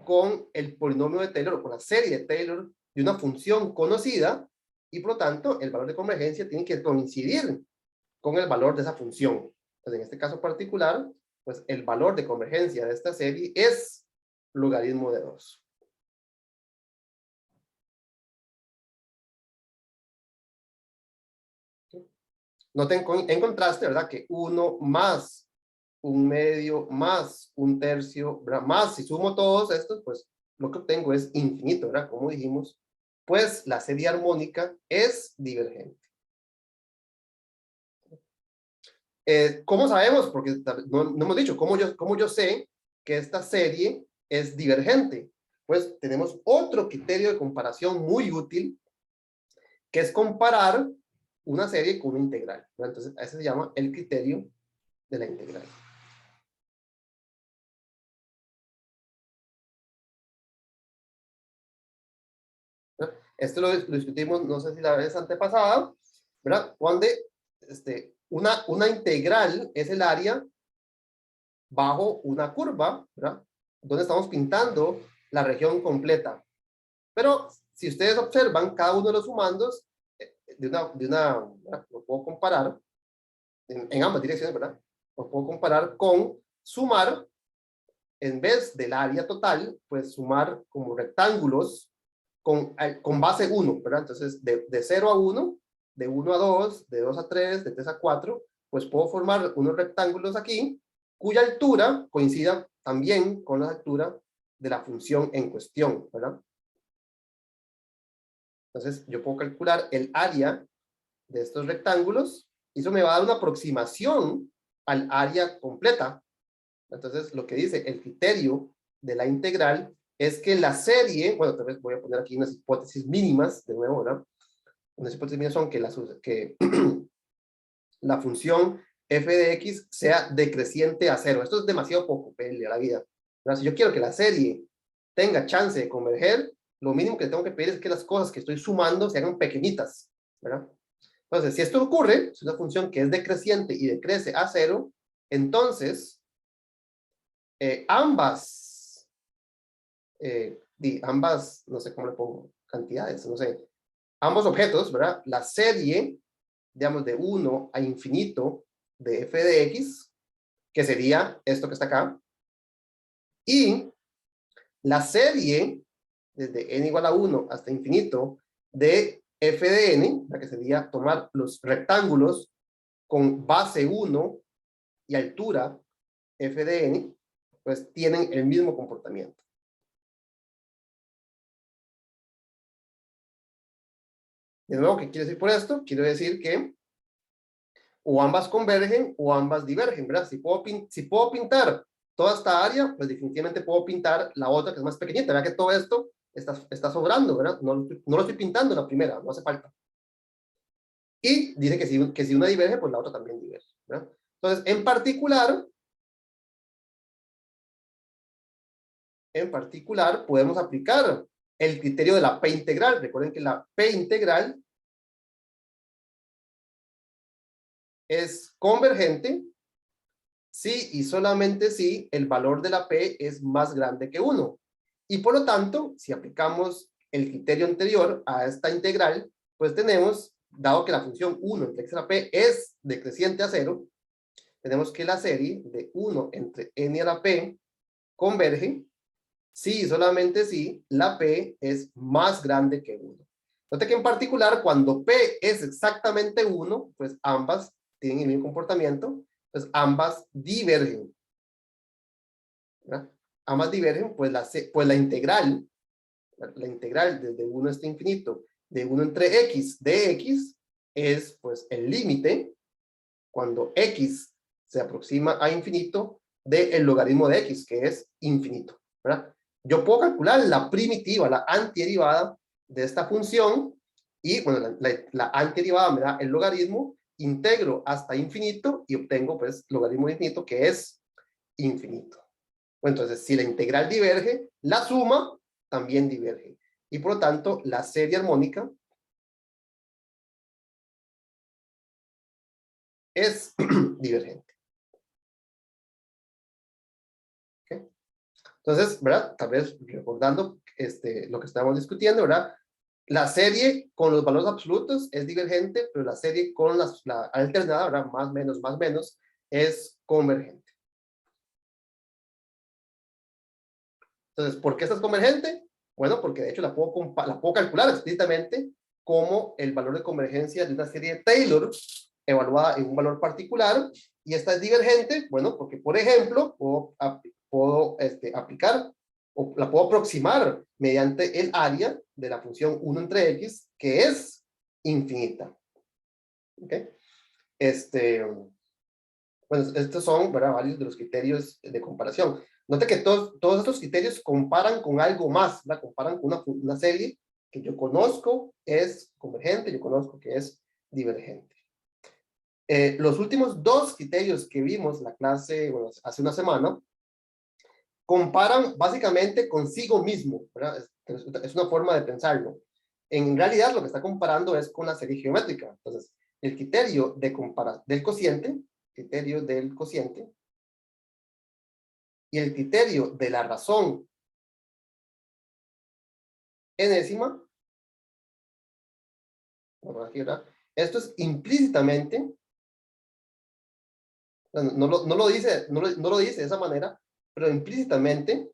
con el polinomio de Taylor o con la serie de Taylor de una función conocida y por lo tanto el valor de convergencia tiene que coincidir con el valor de esa función. Entonces, en este caso particular, pues el valor de convergencia de esta serie es logaritmo de 2. Noten en contraste, ¿verdad? Que 1 más un medio más un tercio, ¿verdad? Más, si sumo todos estos, pues lo que obtengo es infinito, ¿verdad? Como dijimos, pues la serie armónica es divergente. ¿Cómo sabemos? Porque no hemos dicho, ¿cómo yo sé que esta serie es divergente? Pues tenemos otro criterio de comparación muy útil, que es comparar una serie con una integral, ¿verdad? Entonces, ese se llama el criterio de la integral. ¿Verdad? Esto lo discutimos, no sé si la vez antepasada, ¿verdad? Donde una integral es el área bajo una curva, ¿verdad? Donde estamos pintando la región completa. Pero si ustedes observan cada uno de los sumandos, ¿verdad? Lo puedo comparar en ambas direcciones, ¿verdad? Lo puedo comparar con sumar, en vez del área total, pues sumar como rectángulos con base 1, ¿verdad? Entonces, de 0 a 1, de 1 a 2, de 2 a 3, de 3 a 4, pues puedo formar unos rectángulos aquí, cuya altura coincida también con la altura de la función en cuestión, ¿verdad? Entonces, yo puedo calcular el área de estos rectángulos, y eso me va a dar una aproximación al área completa. Entonces, lo que dice el criterio de la integral es que la serie, bueno, tal vez voy a poner aquí unas hipótesis mínimas, de nuevo, ¿verdad? Unas hipótesis mínimas son que la función f de x sea decreciente a 0. Esto es demasiado poco, pedirle a la vida. ¿Verdad? Si yo quiero que la serie tenga chance de converger, lo mínimo que tengo que pedir es que las cosas que estoy sumando se hagan pequeñitas, ¿verdad? Entonces, si esto ocurre, es una función que es decreciente y decrece a 0, entonces ambas, no sé cómo le pongo, cantidades, no sé, ambos objetos, ¿verdad? La serie, digamos, de 1 a infinito de f de x, que sería esto que está acá, y la serie desde n igual a 1 hasta infinito de f de n, la que sería tomar los rectángulos con base 1 y altura f de n, pues tienen el mismo comportamiento. De nuevo, ¿qué quiere decir por esto? Quiero decir que o ambas convergen o ambas divergen, ¿verdad? Si puedo pintar toda esta área, pues definitivamente puedo pintar la otra que es más pequeñita. Vea que todo esto está sobrando, ¿verdad? No lo estoy pintando en la primera, no hace falta. Y dice que si una diverge, pues la otra también diverge, ¿verdad? Entonces, en particular, podemos aplicar el criterio de la P integral. Recuerden que la P integral es convergente si y solamente si el valor de la P es más grande que 1. Y por lo tanto, si aplicamos el criterio anterior a esta integral, pues tenemos, dado que la función 1 entre x a la P es decreciente a 0, tenemos que la serie de 1 entre n a la P converge si y solamente si la P es más grande que 1. Note que en particular, cuando P es exactamente 1, pues ambas tienen el mismo comportamiento, pues ambas divergen, ¿verdad? Ambas divergen, pues la integral desde 1 hasta infinito, de 1 entre x de x, es pues el límite, cuando x se aproxima a infinito, del logaritmo de x, que es infinito, ¿verdad? Yo puedo calcular la primitiva, la antiderivada de esta función, y bueno, la antiderivada me da el logaritmo, integro hasta infinito, y obtengo pues logaritmo de infinito, que es infinito. Entonces, si la integral diverge, la suma también diverge. Y por lo tanto, la serie armónica es divergente. ¿Okay? Entonces, ¿verdad? Tal vez recordando lo que estábamos discutiendo, ¿verdad? La serie con los valores absolutos es divergente, pero la serie con la alternada, ¿verdad? Más menos, es convergente. Entonces, ¿por qué esta es convergente? Bueno, porque de hecho la puedo calcular explícitamente como el valor de convergencia de una serie de Taylor evaluada en un valor particular, Y esta es divergente, bueno, porque, por ejemplo, puedo aplicar, o la puedo aproximar mediante el área de la función 1 entre x, que es infinita. ¿Ok? Bueno, estos son, ¿verdad?, varios de los criterios de comparación. Note que todos estos criterios comparan con algo más, ¿verdad? Comparan con una serie que yo conozco es convergente, yo conozco que es divergente. Los últimos dos criterios que vimos en la clase, bueno, hace una semana, comparan básicamente consigo mismo, ¿verdad? Es una forma de pensarlo. En realidad, lo que está comparando es con la serie geométrica. Entonces, el criterio del cociente, y el criterio de la razón enésima, bueno, aquí, ¿verdad? Esto es implícitamente, no lo dice de esa manera, pero implícitamente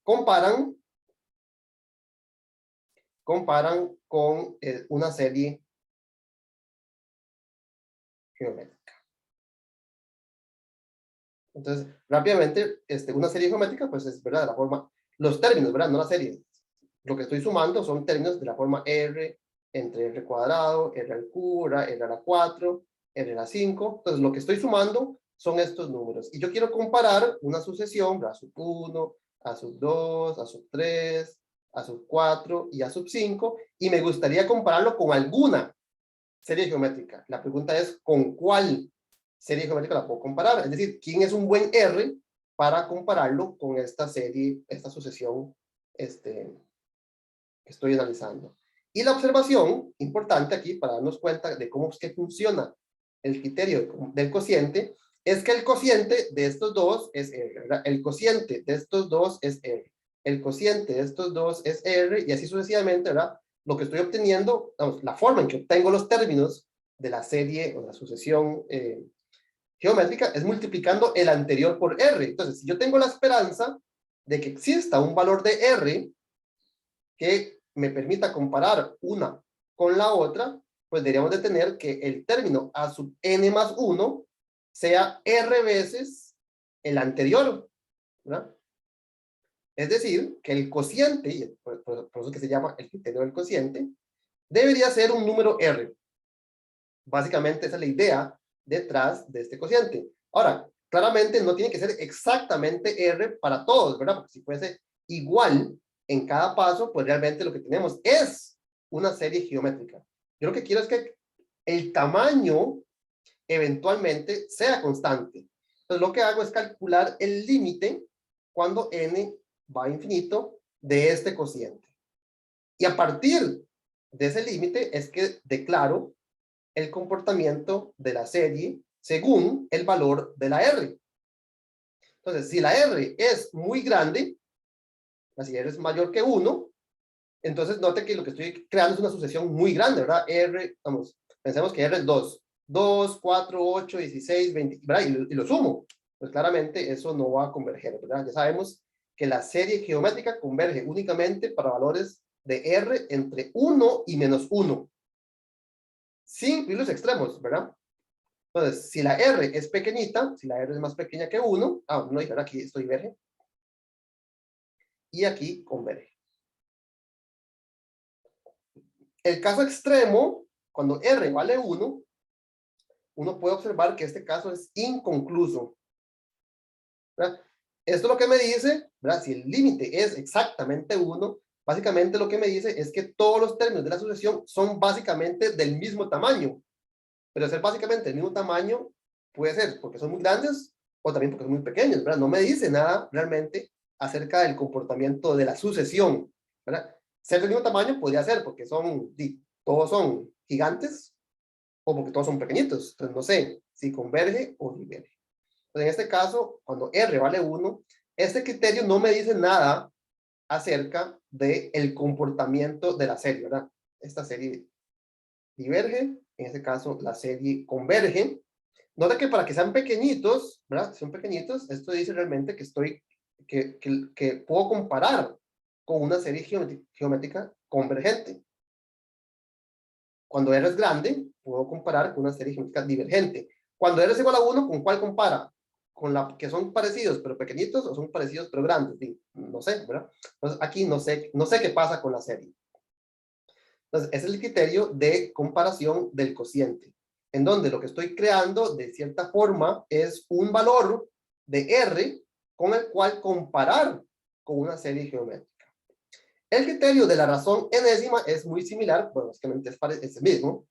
comparan con una serie geométrica. Entonces, rápidamente, una serie geométrica, pues es, ¿verdad?, de la forma, los términos, ¿verdad?, no la serie. Lo que estoy sumando son términos de la forma R entre R cuadrado, R al cubo, R a la 4, R a la 5. Entonces, lo que estoy sumando son estos números. Y yo quiero comparar una sucesión, ¿verdad?, a sub 1, a sub 2, a sub 3, a sub 4 y a sub 5. Y me gustaría compararlo con alguna serie geométrica. La pregunta es, ¿con cuál serie geométrica la puedo comparar? Es decir, ¿quién es un buen R para compararlo con esta serie, esta sucesión que estoy analizando? Y la observación importante aquí, para darnos cuenta de cómo es que funciona el criterio del cociente, es que el cociente de estos dos es R, ¿verdad? El cociente de estos dos es R. El cociente de estos dos es R, y así sucesivamente, ¿verdad? Lo que estoy obteniendo, vamos, la forma en que obtengo los términos de la serie o la sucesión geométrica es multiplicando el anterior por R. Entonces, si yo tengo la esperanza de que exista un valor de R que me permita comparar una con la otra, pues deberíamos de tener que el término a sub n más 1 sea R veces el anterior, ¿verdad? Es decir, que el cociente, y por eso que se llama el criterio del cociente, debería ser un número R. Básicamente esa es la idea detrás de este cociente. Ahora, claramente no tiene que ser exactamente R para todos, ¿verdad? Porque si fuese igual en cada paso, pues realmente lo que tenemos es una serie geométrica. Yo lo que quiero es que el tamaño eventualmente sea constante. Entonces lo que hago es calcular el límite cuando n va a infinito de este cociente. Y a partir de ese límite es que declaro el comportamiento de la serie según el valor de la R. Entonces, si la R es muy grande, si R es mayor que 1, entonces note que lo que estoy creando es una sucesión muy grande, ¿verdad? R, vamos, pensemos que R es 2. 2, 4, 8, 16, 20, ¿verdad? Y lo sumo. Pues claramente eso no va a converger, ¿verdad? Ya sabemos que la serie geométrica converge únicamente para valores de R entre 1 y menos 1. Sin incluir los extremos, ¿verdad? Entonces, si la R es pequeñita, si la R es más pequeña que 1, no dije, aquí esto diverge, y aquí converge. El caso extremo, cuando R vale 1, uno puede observar que este caso es inconcluso, ¿verdad? Esto lo que me dice, ¿verdad? Si el límite es exactamente 1, básicamente lo que me dice es que todos los términos de la sucesión son básicamente del mismo tamaño. Pero ser básicamente del mismo tamaño puede ser porque son muy grandes o también porque son muy pequeños, ¿verdad? No me dice nada realmente acerca del comportamiento de la sucesión, ¿verdad? Ser del mismo tamaño podría ser porque todos son gigantes o porque todos son pequeñitos. Entonces no sé si converge o diverge. Entonces, en este caso, cuando R vale 1, este criterio no me dice nada acerca del comportamiento de la serie, ¿verdad? Esta serie diverge, en este caso la serie converge. Nota que para que sean pequeñitos, ¿verdad? Son pequeñitos, esto dice realmente que puedo comparar con una serie geométrica convergente. Cuando R es grande, puedo comparar con una serie geométrica divergente. Cuando R es igual a 1, ¿con cuál compara? ¿Con la que son parecidos pero pequeñitos o son parecidos pero grandes? Sí, no sé, ¿verdad? Entonces aquí no sé qué pasa con la serie. Entonces, ese es el criterio de comparación del cociente, en donde lo que estoy creando de cierta forma es un valor de R con el cual comparar con una serie geométrica. El criterio de la razón enésima es muy similar, bueno, básicamente es el mismo,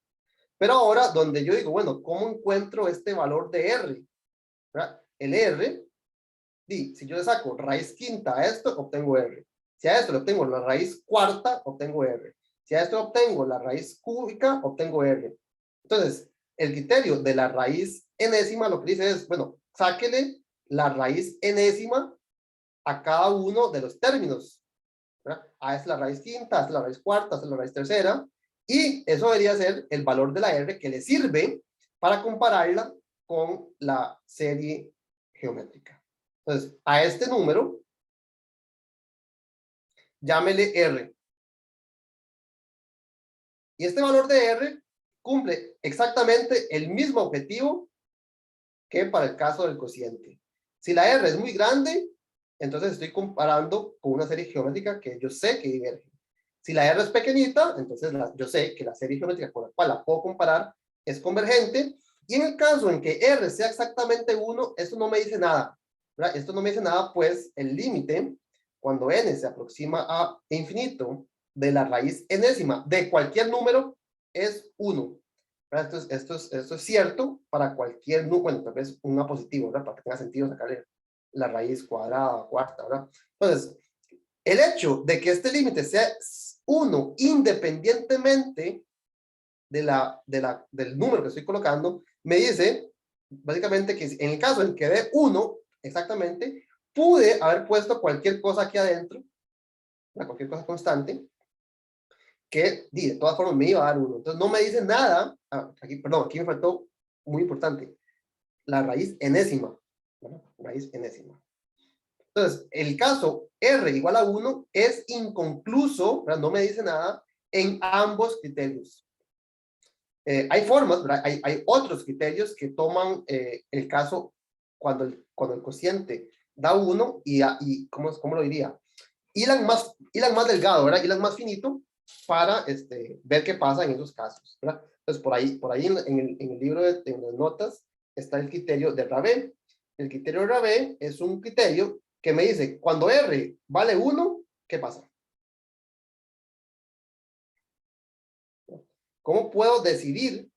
pero ahora donde yo digo, bueno, ¿cómo encuentro este valor de R? ¿Verdad? El R, si yo le saco raíz quinta a esto, obtengo R. Si a esto le obtengo la raíz cuarta, obtengo R. Si a esto obtengo la raíz cúbica, obtengo R. Entonces, el criterio de la raíz enésima lo que dice es, bueno, sáquele la raíz enésima a cada uno de los términos, ¿verdad? A es la raíz quinta, a es la raíz cuarta, a es la raíz tercera, y eso debería ser el valor de la R que le sirve para compararla con la serie geométrica. Entonces, a este número, llámele R. Y este valor de R cumple exactamente el mismo objetivo que para el caso del cociente. Si la R es muy grande, entonces estoy comparando con una serie geométrica que yo sé que diverge. Si la R es pequeñita, entonces yo sé que la serie geométrica con la cual la puedo comparar es convergente. Y en el caso en que R sea exactamente 1, esto no me dice nada, ¿verdad? Esto no me dice nada, pues el límite, cuando n se aproxima a infinito, de la raíz enésima de cualquier número es 1. Esto es cierto para cualquier número, bueno, tal vez una positivo, ¿verdad? Para que tenga sentido sacarle la raíz cuadrada, cuarta, ¿verdad? Entonces, el hecho de que este límite sea 1 independientemente del número que estoy colocando, me dice básicamente que en el caso en que dé 1 exactamente, pude haber puesto cualquier cosa aquí adentro, cualquier cosa constante, que de todas formas me iba a dar 1. Entonces no me dice nada, perdón, aquí me faltó muy importante, la raíz enésima, ¿verdad? Raíz enésima. Entonces, el caso R igual a 1 es inconcluso, ¿verdad? No me dice nada en ambos criterios. Hay formas, ¿verdad? Hay otros criterios que toman el caso cuando el cociente da 1 y ¿cómo lo diría? Hilan más delgado, ¿verdad? Hilan más finito para ver qué pasa en esos casos, ¿verdad? Entonces, por ahí en el libro, en las notas, está el criterio de Rabe. El criterio de Rabe es un criterio que me dice, cuando R vale 1, ¿qué pasa? ¿Cómo puedo decidir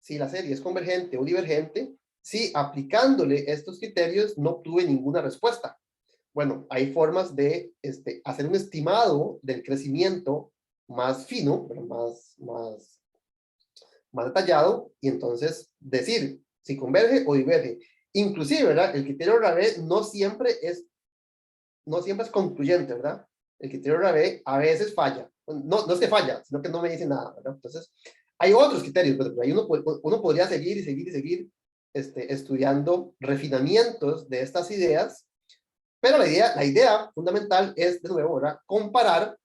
si la serie es convergente o divergente si aplicándole estos criterios no obtuve ninguna respuesta? Bueno, hay formas de hacer un estimado del crecimiento más fino, pero más detallado, y entonces decir si converge o diverge. Inclusive, ¿verdad? El criterio Rabe no siempre es concluyente, ¿verdad? El criterio Rabe a veces falla. No es que falla, sino que no me dice nada, ¿verdad? Entonces, hay otros criterios, pero ahí uno podría seguir y seguir y seguir estudiando refinamientos de estas ideas, pero la idea fundamental es, de nuevo, ¿verdad? Comparar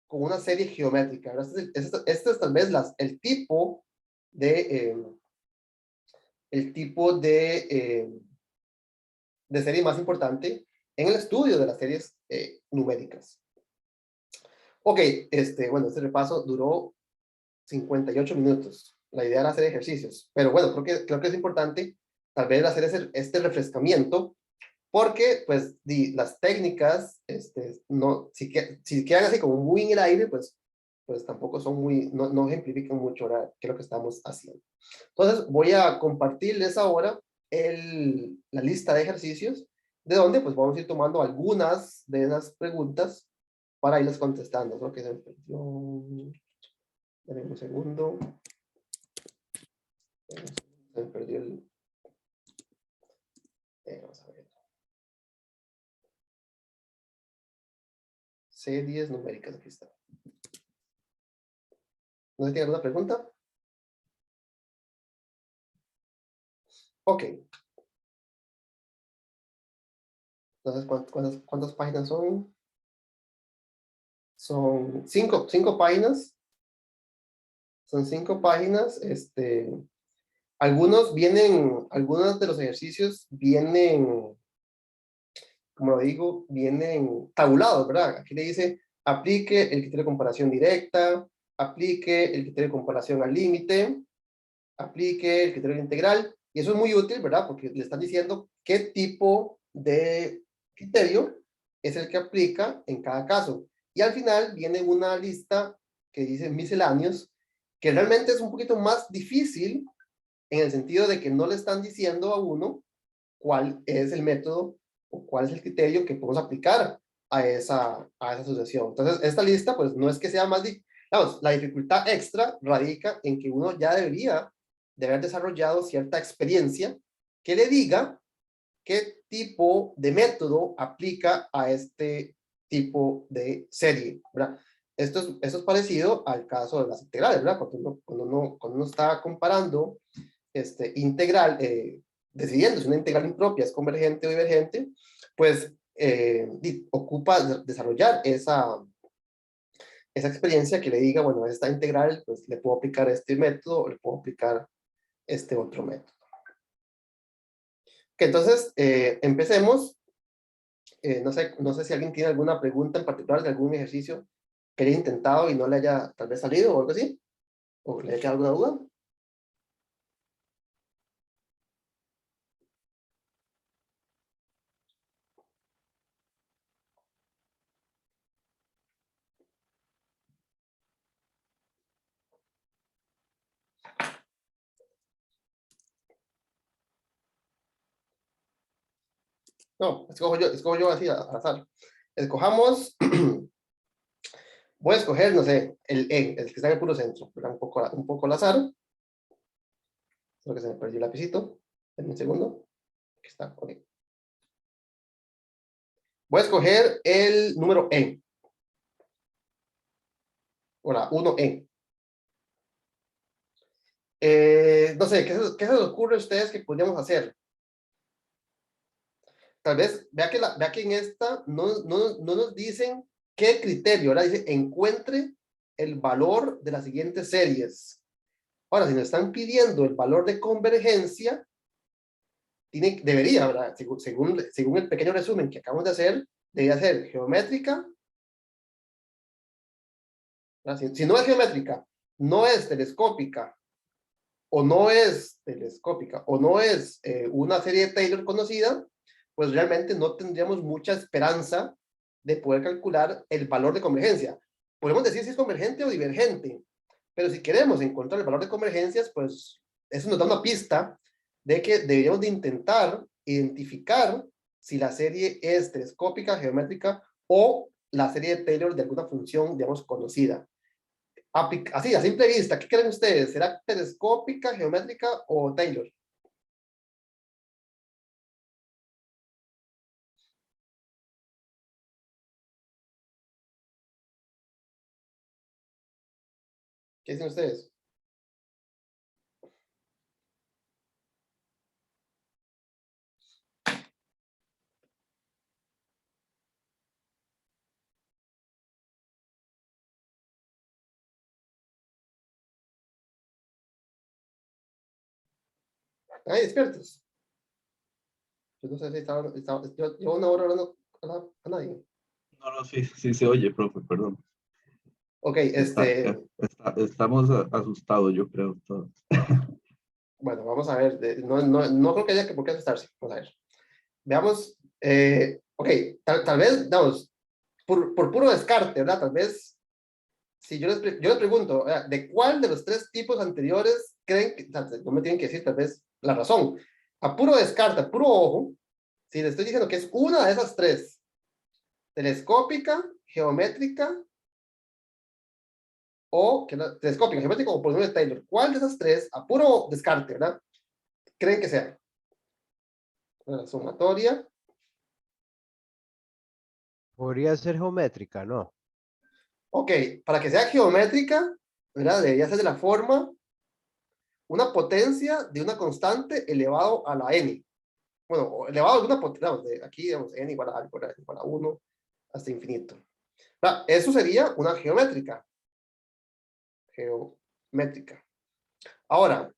con una serie geométrica. Este es tal vez el tipo de, de serie más importante en el estudio de las series numéricas. Ok, bueno, este repaso duró 58 minutos. La idea era hacer ejercicios, pero bueno, creo que es importante tal vez hacer este refrescamiento, porque pues las técnicas, no, si quedan así como muy en el aire, pues tampoco son no ejemplifican mucho ahora qué es lo que estamos haciendo. Entonces voy a compartirles ahora la lista de ejercicios, de donde pues vamos a ir tomando algunas de esas preguntas para irlas contestando. Creo que se me perdió. Dame un segundo. Se me perdió vamos a ver. Series numéricas, aquí está. ¿No se tiene alguna pregunta? Ok. Entonces, ¿cuántas páginas son? Son cinco páginas. Son 5 páginas. Algunos de los ejercicios vienen, como lo digo, vienen tabulados, ¿verdad? Aquí le dice, aplique el criterio de comparación directa, aplique el criterio de comparación al límite, aplique el criterio integral, y eso es muy útil, ¿verdad? Porque le están diciendo qué tipo de criterio es el que aplica en cada caso. Y al final viene una lista que dice misceláneos, que realmente es un poquito más difícil en el sentido de que no le están diciendo a uno cuál es el método o cuál es el criterio que podemos aplicar a esa asociación. Entonces, esta lista, pues no es que sea más, vamos, la dificultad extra radica en que uno ya debería de haber desarrollado cierta experiencia que le diga qué tipo de método aplica a este tipo de serie, ¿verdad? Esto es parecido al caso de las integrales, ¿verdad? Cuando uno está comparando integral, decidiendo si una integral impropia es convergente o divergente, pues ocupa desarrollar esa experiencia que le diga, bueno, a esta integral pues le puedo aplicar este método o le puedo aplicar este otro método. Que entonces, empecemos. No sé si alguien tiene alguna pregunta en particular de algún ejercicio que haya intentado y no le haya tal vez salido o algo así, o le haya quedado alguna duda. No, escojo yo así al azar. Escojamos, voy a escoger, no sé, el que está en el puro centro, ¿verdad? Un poco al azar. Solo que se me perdió el lapicito. Denme un segundo. Aquí está, ok. Voy a escoger el número E. O la 1E. No sé, ¿qué se les ocurre a ustedes que podríamos hacer? Tal vez, vea que en esta no nos dicen qué criterio, ahora dice, encuentre el valor de las siguientes series. Ahora, si nos están pidiendo el valor de convergencia, debería, ¿verdad? Según el pequeño resumen que acabamos de hacer, debería ser geométrica. Si no es geométrica, no es telescópica, o no es telescópica, o no es una serie de Taylor conocida, pues realmente no tendríamos mucha esperanza de poder calcular el valor de convergencia. Podemos decir si es convergente o divergente, pero si queremos encontrar el valor de convergencias, pues eso nos da una pista de que deberíamos de intentar identificar si la serie es telescópica, geométrica o la serie de Taylor de alguna función, digamos, conocida. Así, a simple vista, ¿qué creen ustedes? ¿Será telescópica, geométrica o Taylor? ¿Qué dicen ustedes? Ay, despiertos. Yo no sé si yo llevo una hora hablando a nadie. No, no, sí, sí se oye, profe, perdón. Ok, Estamos asustados, yo creo, todos. bueno, vamos a ver. No creo que haya por qué asustarse. Vamos a ver. Veamos. Ok, tal vez, vamos, por puro descarte, ¿verdad? Tal vez, si yo les pregunto, ¿de cuál de los tres tipos anteriores creen que, no me tienen que decir tal vez la razón? A puro descarte, a puro ojo, si le estoy diciendo que es una de esas tres, telescópica, geométrica, o que telescópica, geométrica o polinomio de Taylor, ¿cuál de esas tres, a puro descarte, ¿verdad? ¿Creen que sea? La sumatoria. Podría ser geométrica, ¿no? Ok, para que sea geométrica, ¿verdad? Debería ser de la forma una potencia de una constante elevado a la n. Bueno, elevado a alguna potencia, aquí digamos n igual a algo, igual a 1 hasta infinito. Eso sería una geométrica. Geométrica. Ahora,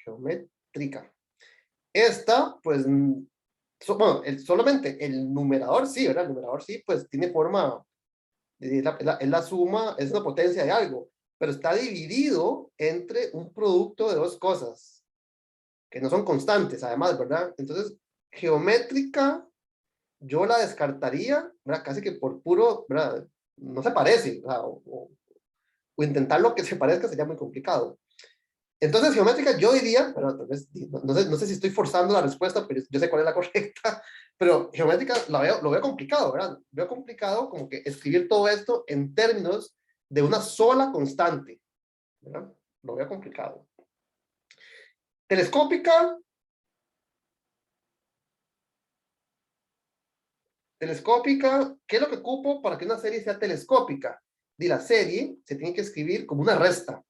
geométrica. Esta, pues, bueno, solamente el numerador sí, ¿verdad? El numerador sí, pues tiene forma, es la suma, es una potencia de algo, pero está dividido entre un producto de dos cosas, que no son constantes, además, ¿verdad? Entonces, geométrica, yo la descartaría, ¿verdad? Casi que por puro, ¿verdad? No se parece, ¿verdad? O intentar lo que se parezca sería muy complicado. Entonces, geométrica, yo diría, pero tal vez, no sé si estoy forzando la respuesta, pero yo sé cuál es la correcta, pero geométrica lo veo complicado, ¿verdad? Veo complicado como que escribir todo esto en términos de una sola constante, ¿verdad? Lo veo complicado. Telescópica. Telescópica, ¿qué es lo que ocupo para que una serie sea telescópica? De la serie se tiene que escribir como una resta,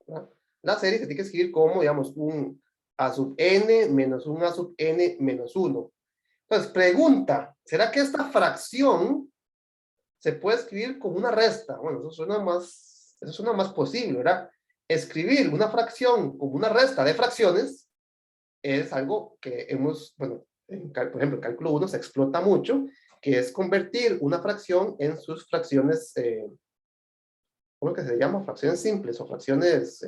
¿verdad? La serie se tiene que escribir como, digamos, un a sub n menos un a sub n menos 1. Entonces, pregunta, ¿será que esta fracción se puede escribir como una resta? Bueno, eso suena más posible, ¿verdad? Escribir una fracción como una resta de fracciones es algo que hemos, bueno, por ejemplo, en cálculo 1 se explota mucho, que es convertir una fracción en sus fracciones, ¿cómo que se llama? Fracciones simples o fracciones,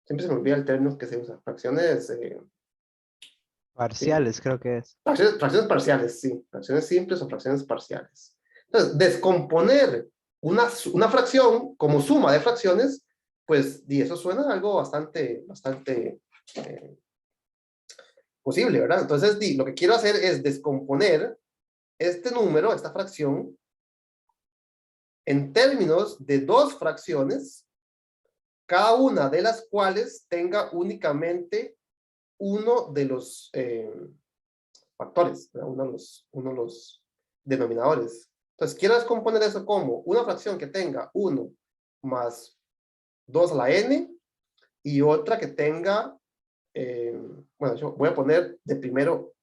siempre se me olvida el término que se usa, fracciones, Parciales, creo que es. fracciones parciales, sí, fracciones simples o fracciones parciales. Entonces, descomponer una fracción como suma de fracciones, pues, y eso suena a algo bastante posible, ¿verdad? Entonces, lo que quiero hacer es descomponer este número, esta fracción, en términos de dos fracciones, cada una de las cuales tenga únicamente uno de los factores, ¿verdad? Uno de los denominadores. Entonces, quiero descomponer eso como una fracción que tenga 1 más 2 a la n y otra que tenga, bueno, yo voy a poner de primero,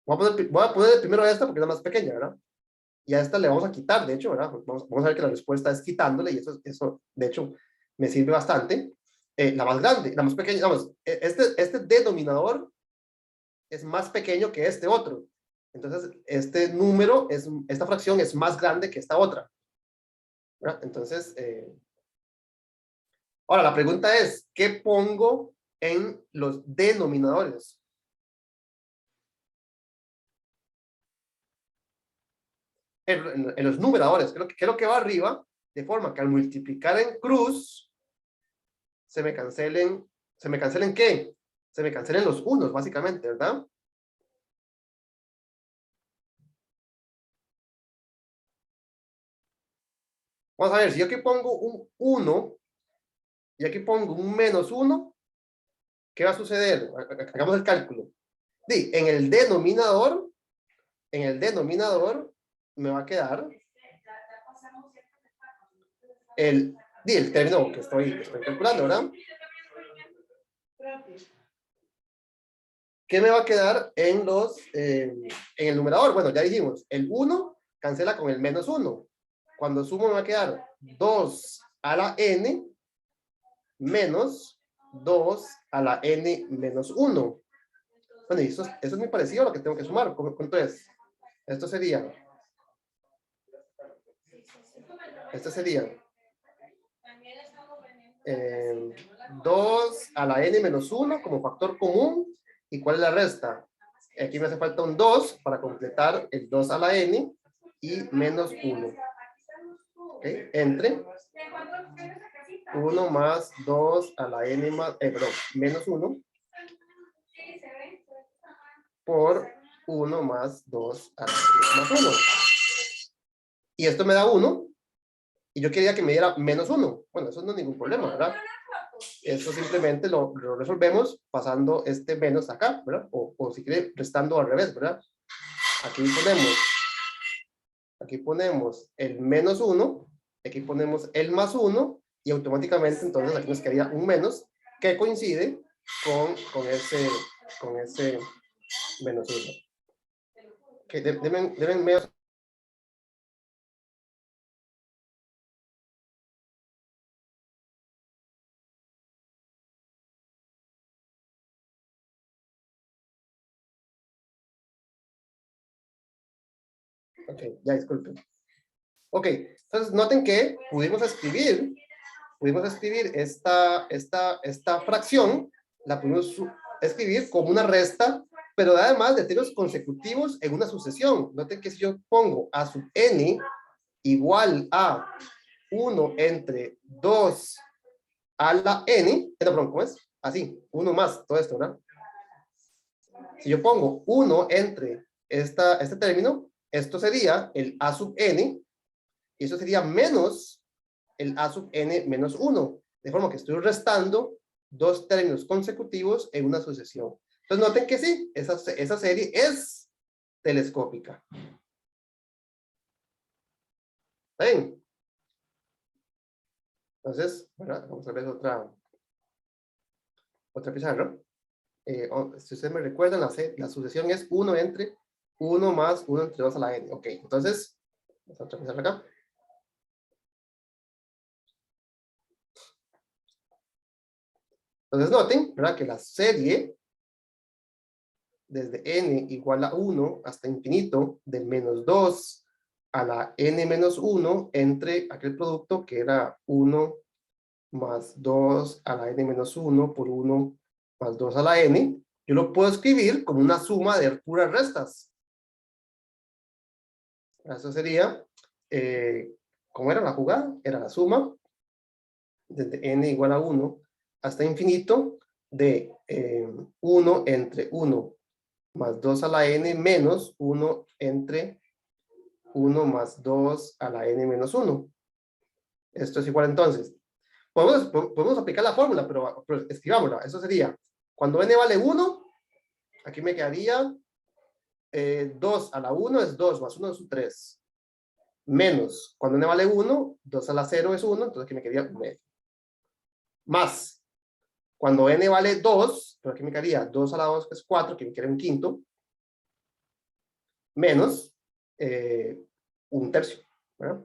voy a poner de primero esta porque es la más pequeña, ¿verdad? Y a esta le vamos a quitar, de hecho, ¿verdad? Vamos a ver que la respuesta es quitándole, y eso de hecho, me sirve bastante. La más grande, la más pequeña, vamos, este denominador es más pequeño que este otro. Entonces, este número, esta fracción es más grande que esta otra, ¿verdad? Entonces, ahora la pregunta es, ¿qué pongo en los denominadores? En los numeradores, ¿qué es lo que va arriba? De forma que al multiplicar en cruz, ¿se me cancelen qué? Se me cancelen los unos, básicamente, ¿verdad? Vamos a ver, si yo aquí pongo un 1 y aquí pongo un menos 1, ¿qué va a suceder? Hagamos el cálculo. En el denominador me va a quedar el término que estoy calculando, ¿verdad? ¿Qué me va a quedar en el numerador? Bueno, ya dijimos, el 1 cancela con el menos 1. Cuando sumo me va a quedar 2 a la n menos 2 a la n menos 1. Bueno, y eso es muy parecido a lo que tengo que sumar. ¿Cuánto es? Esto sería 2 a la n menos 1 como factor común. ¿Y cuál es la resta? Aquí me hace falta un 2 para completar el 2 a la n y menos 1. ¿Okay? Entre 1 más 2 a la n más, menos 1 por 1 más 2 a la n más 1. Y esto me da 1. Y yo quería que me diera menos 1. Bueno, eso no es ningún problema, ¿verdad? Esto simplemente lo resolvemos pasando este menos acá, ¿verdad? O si quiere, restando al revés, ¿verdad? Aquí ponemos el menos 1, aquí ponemos el más 1, y automáticamente entonces aquí nos quedaría un menos que coincide con ese menos 1. Okay, deben menos Ok, ya disculpen. Ok, entonces noten que pudimos escribir esta fracción, la pudimos escribir como una resta, pero además de términos consecutivos en una sucesión. Noten que si yo pongo a sub n igual a 1 entre 2 a la n, perdón, ¿cómo es? Así, 1 más, todo esto, ¿verdad? Si yo pongo 1 entre este término, esto sería el a sub n, y eso sería menos el a sub n menos 1, de forma que estoy restando dos términos consecutivos en una sucesión. Entonces noten que sí, esa serie es telescópica. ¿Ven? Entonces, ¿verdad? Vamos a ver otra pizarra. Si ustedes me recuerdan, la sucesión es 1 entre 1 más 1 entre 2 a la n. Ok, entonces, vamos a otra pizarra acá. Entonces noten, ¿verdad? Que la serie desde n igual a 1 hasta infinito, de menos 2 a la n menos 1, entre aquel producto que era 1 más 2 a la n menos 1 por 1 más 2 a la n, yo lo puedo escribir como una suma de puras restas. Eso sería, ¿cómo era la jugada? Era la suma desde n igual a 1 hasta infinito de 1 entre 1 más 2 a la n menos 1 entre 1 más 2 a la n menos 1. Esto es igual entonces. Podemos aplicar la fórmula, pero escribámosla. Eso sería, cuando n vale 1, aquí me quedaría 2 a la 1 es 2, más 1 es 3. Menos, cuando n vale 1, 2 a la 0 es 1, entonces aquí me quedaría 1. Más, cuando n vale 2, pero aquí me quedaría 2 a la 2, que es 4, que me queda un quinto. Menos 1/3, ¿verdad?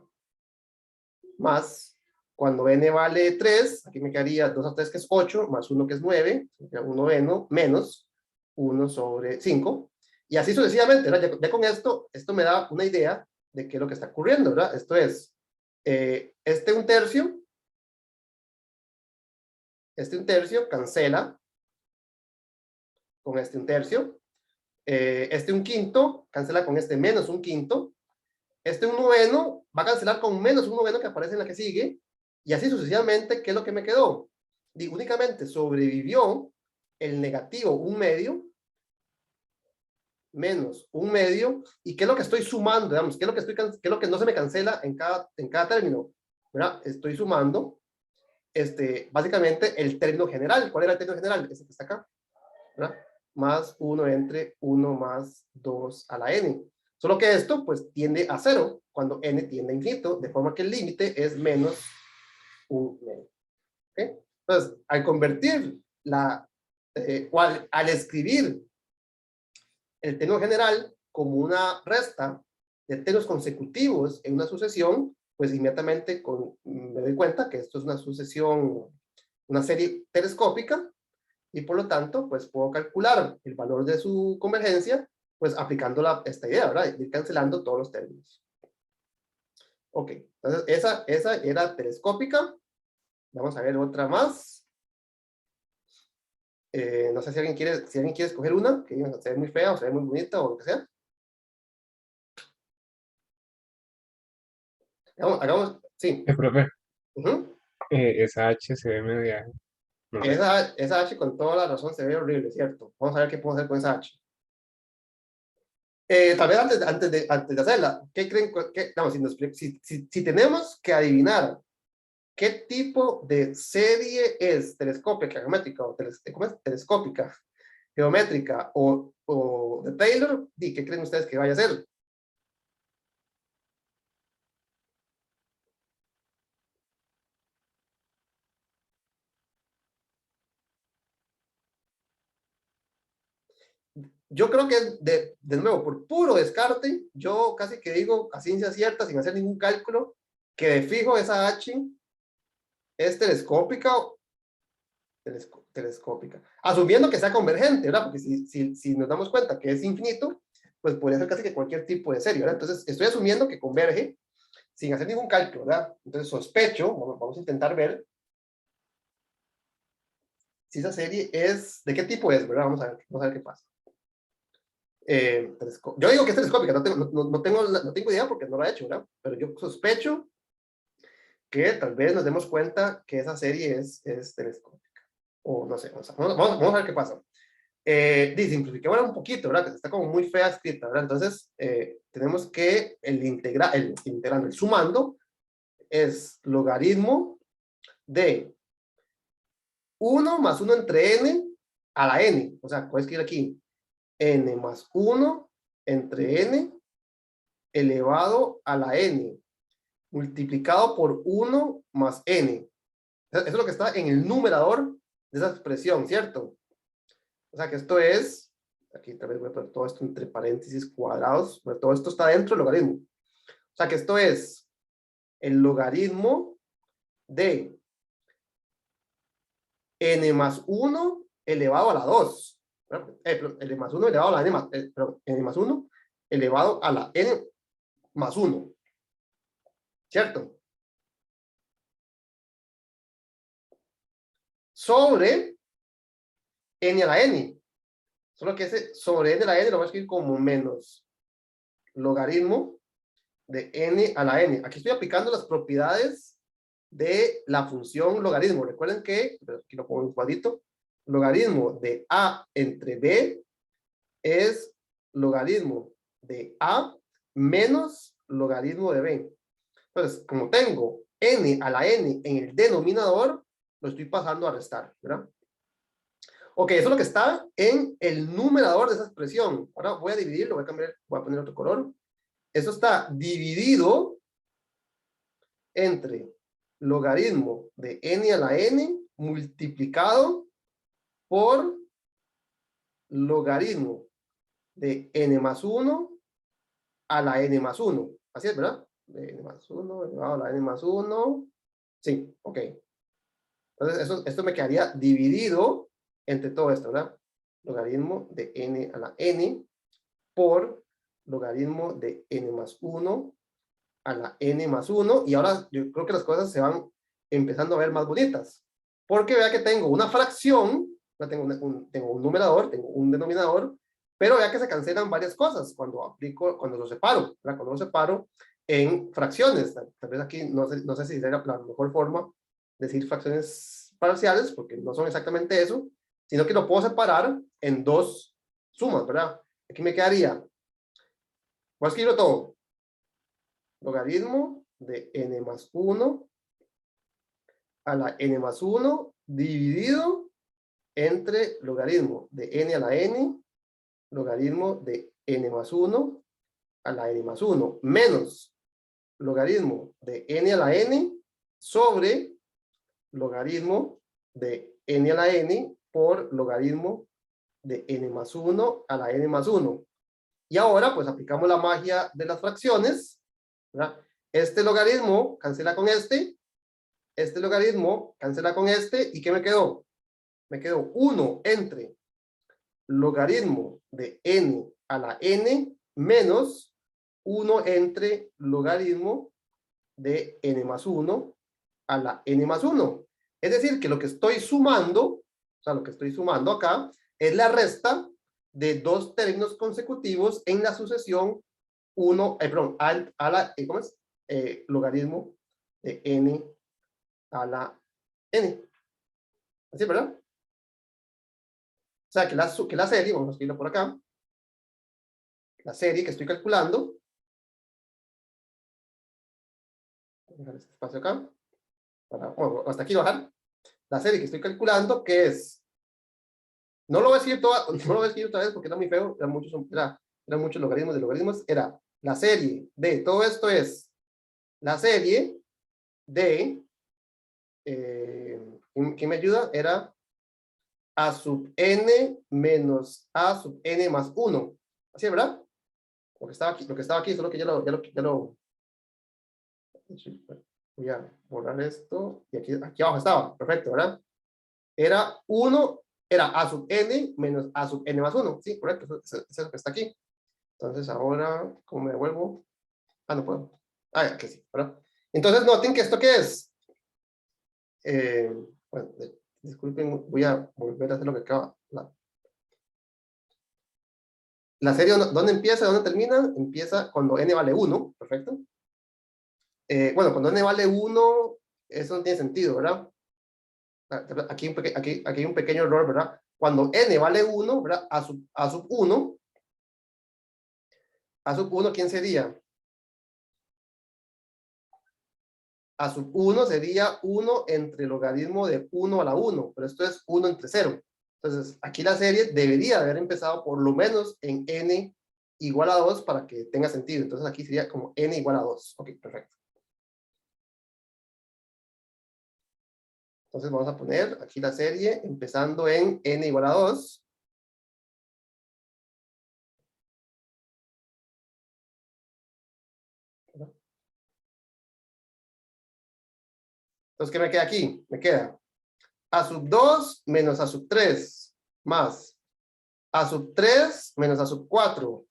Más, cuando n vale 3, aquí me quedaría 2 a 3, que es 8, más 1, que es 9, 1 noveno, menos 1 sobre 5, y así sucesivamente, ¿verdad? Ya con esto me da una idea de qué es lo que está ocurriendo, ¿verdad? Esto es, este 1/3, cancela con este 1/3, este 1/5 cancela con este menos 1/5, este 1/9 va a cancelar con menos 1/9 que aparece en la que sigue, y así sucesivamente. ¿Qué es lo que me quedó? Únicamente sobrevivió el negativo 1/2 menos 1/2, y ¿qué es lo que estoy sumando? Digamos, ¿qué es lo que no se me cancela en cada término? ¿Verdad? Estoy sumando básicamente el término general. ¿Cuál era el término general? Ese que está acá, ¿verdad? Más 1 entre 1 más 2 a la n. Solo que esto pues tiende a 0 cuando n tiende a infinito, de forma que el límite es menos 1/2. ¿Okay? Entonces, al convertir al escribir el término general como una resta de términos consecutivos en una sucesión, pues inmediatamente me doy cuenta que esto es una sucesión, una serie telescópica, y por lo tanto, pues puedo calcular el valor de su convergencia, pues aplicando esta idea, ¿verdad? Ir cancelando todos los términos. Ok, entonces esa era telescópica. Vamos a ver otra más. No sé si alguien quiere escoger una, que se ve muy fea o se ve muy bonita o lo que sea. Hagamos, sí. Profe, Uh-huh. esa H se ve media. No sé. Esa H con toda la razón se ve horrible, ¿cierto? Vamos a ver qué podemos hacer con esa H. Tal vez antes de hacerla, ¿qué creen? No, si tenemos que adivinar qué tipo de serie es telescópica, geométrica, o ¿cómo es? Telescópica, geométrica o de Taylor, ¿qué creen ustedes que vaya a ser? Yo creo que de nuevo, por puro descarte, yo casi que digo a ciencia cierta, sin hacer ningún cálculo, que de fijo esa H es telescópica, telescópica, asumiendo que sea convergente, ¿verdad? Porque si nos damos cuenta que es infinito, pues podría ser casi que cualquier tipo de serie, ¿verdad? Entonces, estoy asumiendo que converge sin hacer ningún cálculo, ¿verdad? Entonces, sospecho, vamos a intentar ver si esa serie es, ¿de qué tipo es, verdad? Vamos a ver qué pasa. Yo digo que es telescópica, no tengo idea porque no lo he hecho, ¿verdad? Pero yo sospecho que tal vez nos demos cuenta que esa serie es telescópica. O no sé, vamos a ver qué pasa. Simplifiquémosla un poquito, ¿verdad? Que está como muy fea escrita, ¿verdad? Entonces, tenemos que el sumando es logaritmo de 1 más 1 entre n a la n. O sea, puedes escribir aquí n más 1 entre n elevado a la n multiplicado por 1 más n. Eso es lo que está en el numerador de esa expresión, ¿cierto? O sea que esto es, aquí tal vez voy a poner todo esto entre paréntesis cuadrados, pero todo esto está dentro del logaritmo. O sea que esto es el logaritmo de n más 1 elevado a la 2. N más 1 elevado a la n más, n más 1 elevado a la n más 1. ¿Cierto? Sobre n a la n. Solo que ese sobre n a la n lo voy a escribir como menos logaritmo de n a la n. Aquí estoy aplicando las propiedades de la función logaritmo. Recuerden que, aquí lo pongo en un cuadrito, logaritmo de a entre b es logaritmo de a menos logaritmo de b. Entonces, como tengo n a la n en el denominador, lo estoy pasando a restar, ¿verdad? Ok, eso es lo que está en el numerador de esa expresión. Ahora voy a dividirlo, voy a poner otro color. Eso está dividido entre logaritmo de n a la n multiplicado por logaritmo de n más 1 a la n más 1. Así es, ¿verdad? De n más 1 elevado a la n más 1. Sí, ok. Entonces, esto me quedaría dividido entre todo esto, ¿verdad? Logaritmo de n a la n por logaritmo de n más 1 a la n más 1. Y ahora yo creo que las cosas se van empezando a ver más bonitas. Porque vea que tengo una fracción, tengo un numerador, tengo un denominador, pero vea que se cancelan varias cosas cuando lo separo, ¿verdad? Cuando lo separo en fracciones. Tal vez aquí no sé si sería la mejor forma decir fracciones parciales, porque no son exactamente eso, sino que lo puedo separar en dos sumas, ¿verdad? Aquí me quedaría, voy a escribirlo todo, logaritmo de n más 1 a la n más 1 dividido entre logaritmo de n a la n, logaritmo de n más 1 a la n más 1, menos logaritmo de n a la n sobre logaritmo de n a la n por logaritmo de n más 1 a la n más 1. Y ahora pues aplicamos la magia de las fracciones, ¿verdad? Este logaritmo cancela con este logaritmo cancela con este, ¿y qué me quedó? Me quedó 1 entre logaritmo de n a la n menos 1 entre logaritmo de n más 1 a la n más 1. Es decir, que lo que estoy sumando, o sea, lo que estoy sumando acá, es la resta de dos términos consecutivos en la sucesión 1, perdón, a la, ¿cómo es? Logaritmo de n a la n. ¿Así, verdad? O sea, que la serie, vamos a escribirlo por acá, la serie que estoy calculando, voy a dejar este espacio acá, bueno, hasta aquí bajar, la serie que estoy calculando, que es, no lo voy a escribir otra vez porque era muy feo, eran muchos logaritmos de logaritmos, era la serie de, todo esto es la serie de, ¿quién me ayuda? Era a sub n menos a sub n más 1. Así es, ¿verdad? Lo que estaba aquí, solo que ya lo voy a borrar esto, y aquí abajo estaba, perfecto, ¿verdad? Era 1, era a sub n menos a sub n más 1, sí, correcto, eso es lo que está aquí. Entonces ahora, ¿cómo me devuelvo? Ah, no puedo. Ah, aquí sí, ¿verdad? Entonces noten que esto qué es. Bueno, disculpen, voy a volver a hacer lo que acaba. La serie, ¿dónde empieza? ¿Dónde termina? Empieza cuando n vale 1, perfecto. Bueno, cuando n vale 1, eso no tiene sentido, ¿verdad? Aquí hay un pequeño error, ¿verdad? Cuando n vale 1, ¿verdad? A sub 1, ¿quién sería? A sub 1 sería 1 entre logaritmo de 1 a la 1, pero esto es 1 entre 0. Entonces, aquí la serie debería haber empezado por lo menos en n igual a 2 para que tenga sentido. Entonces, aquí sería como n igual a 2. Ok, perfecto. Entonces, vamos a poner aquí la serie empezando en n igual a 2. Entonces, ¿qué me queda aquí? Me queda a sub 2 menos a sub 3 más a sub 3 menos a sub 4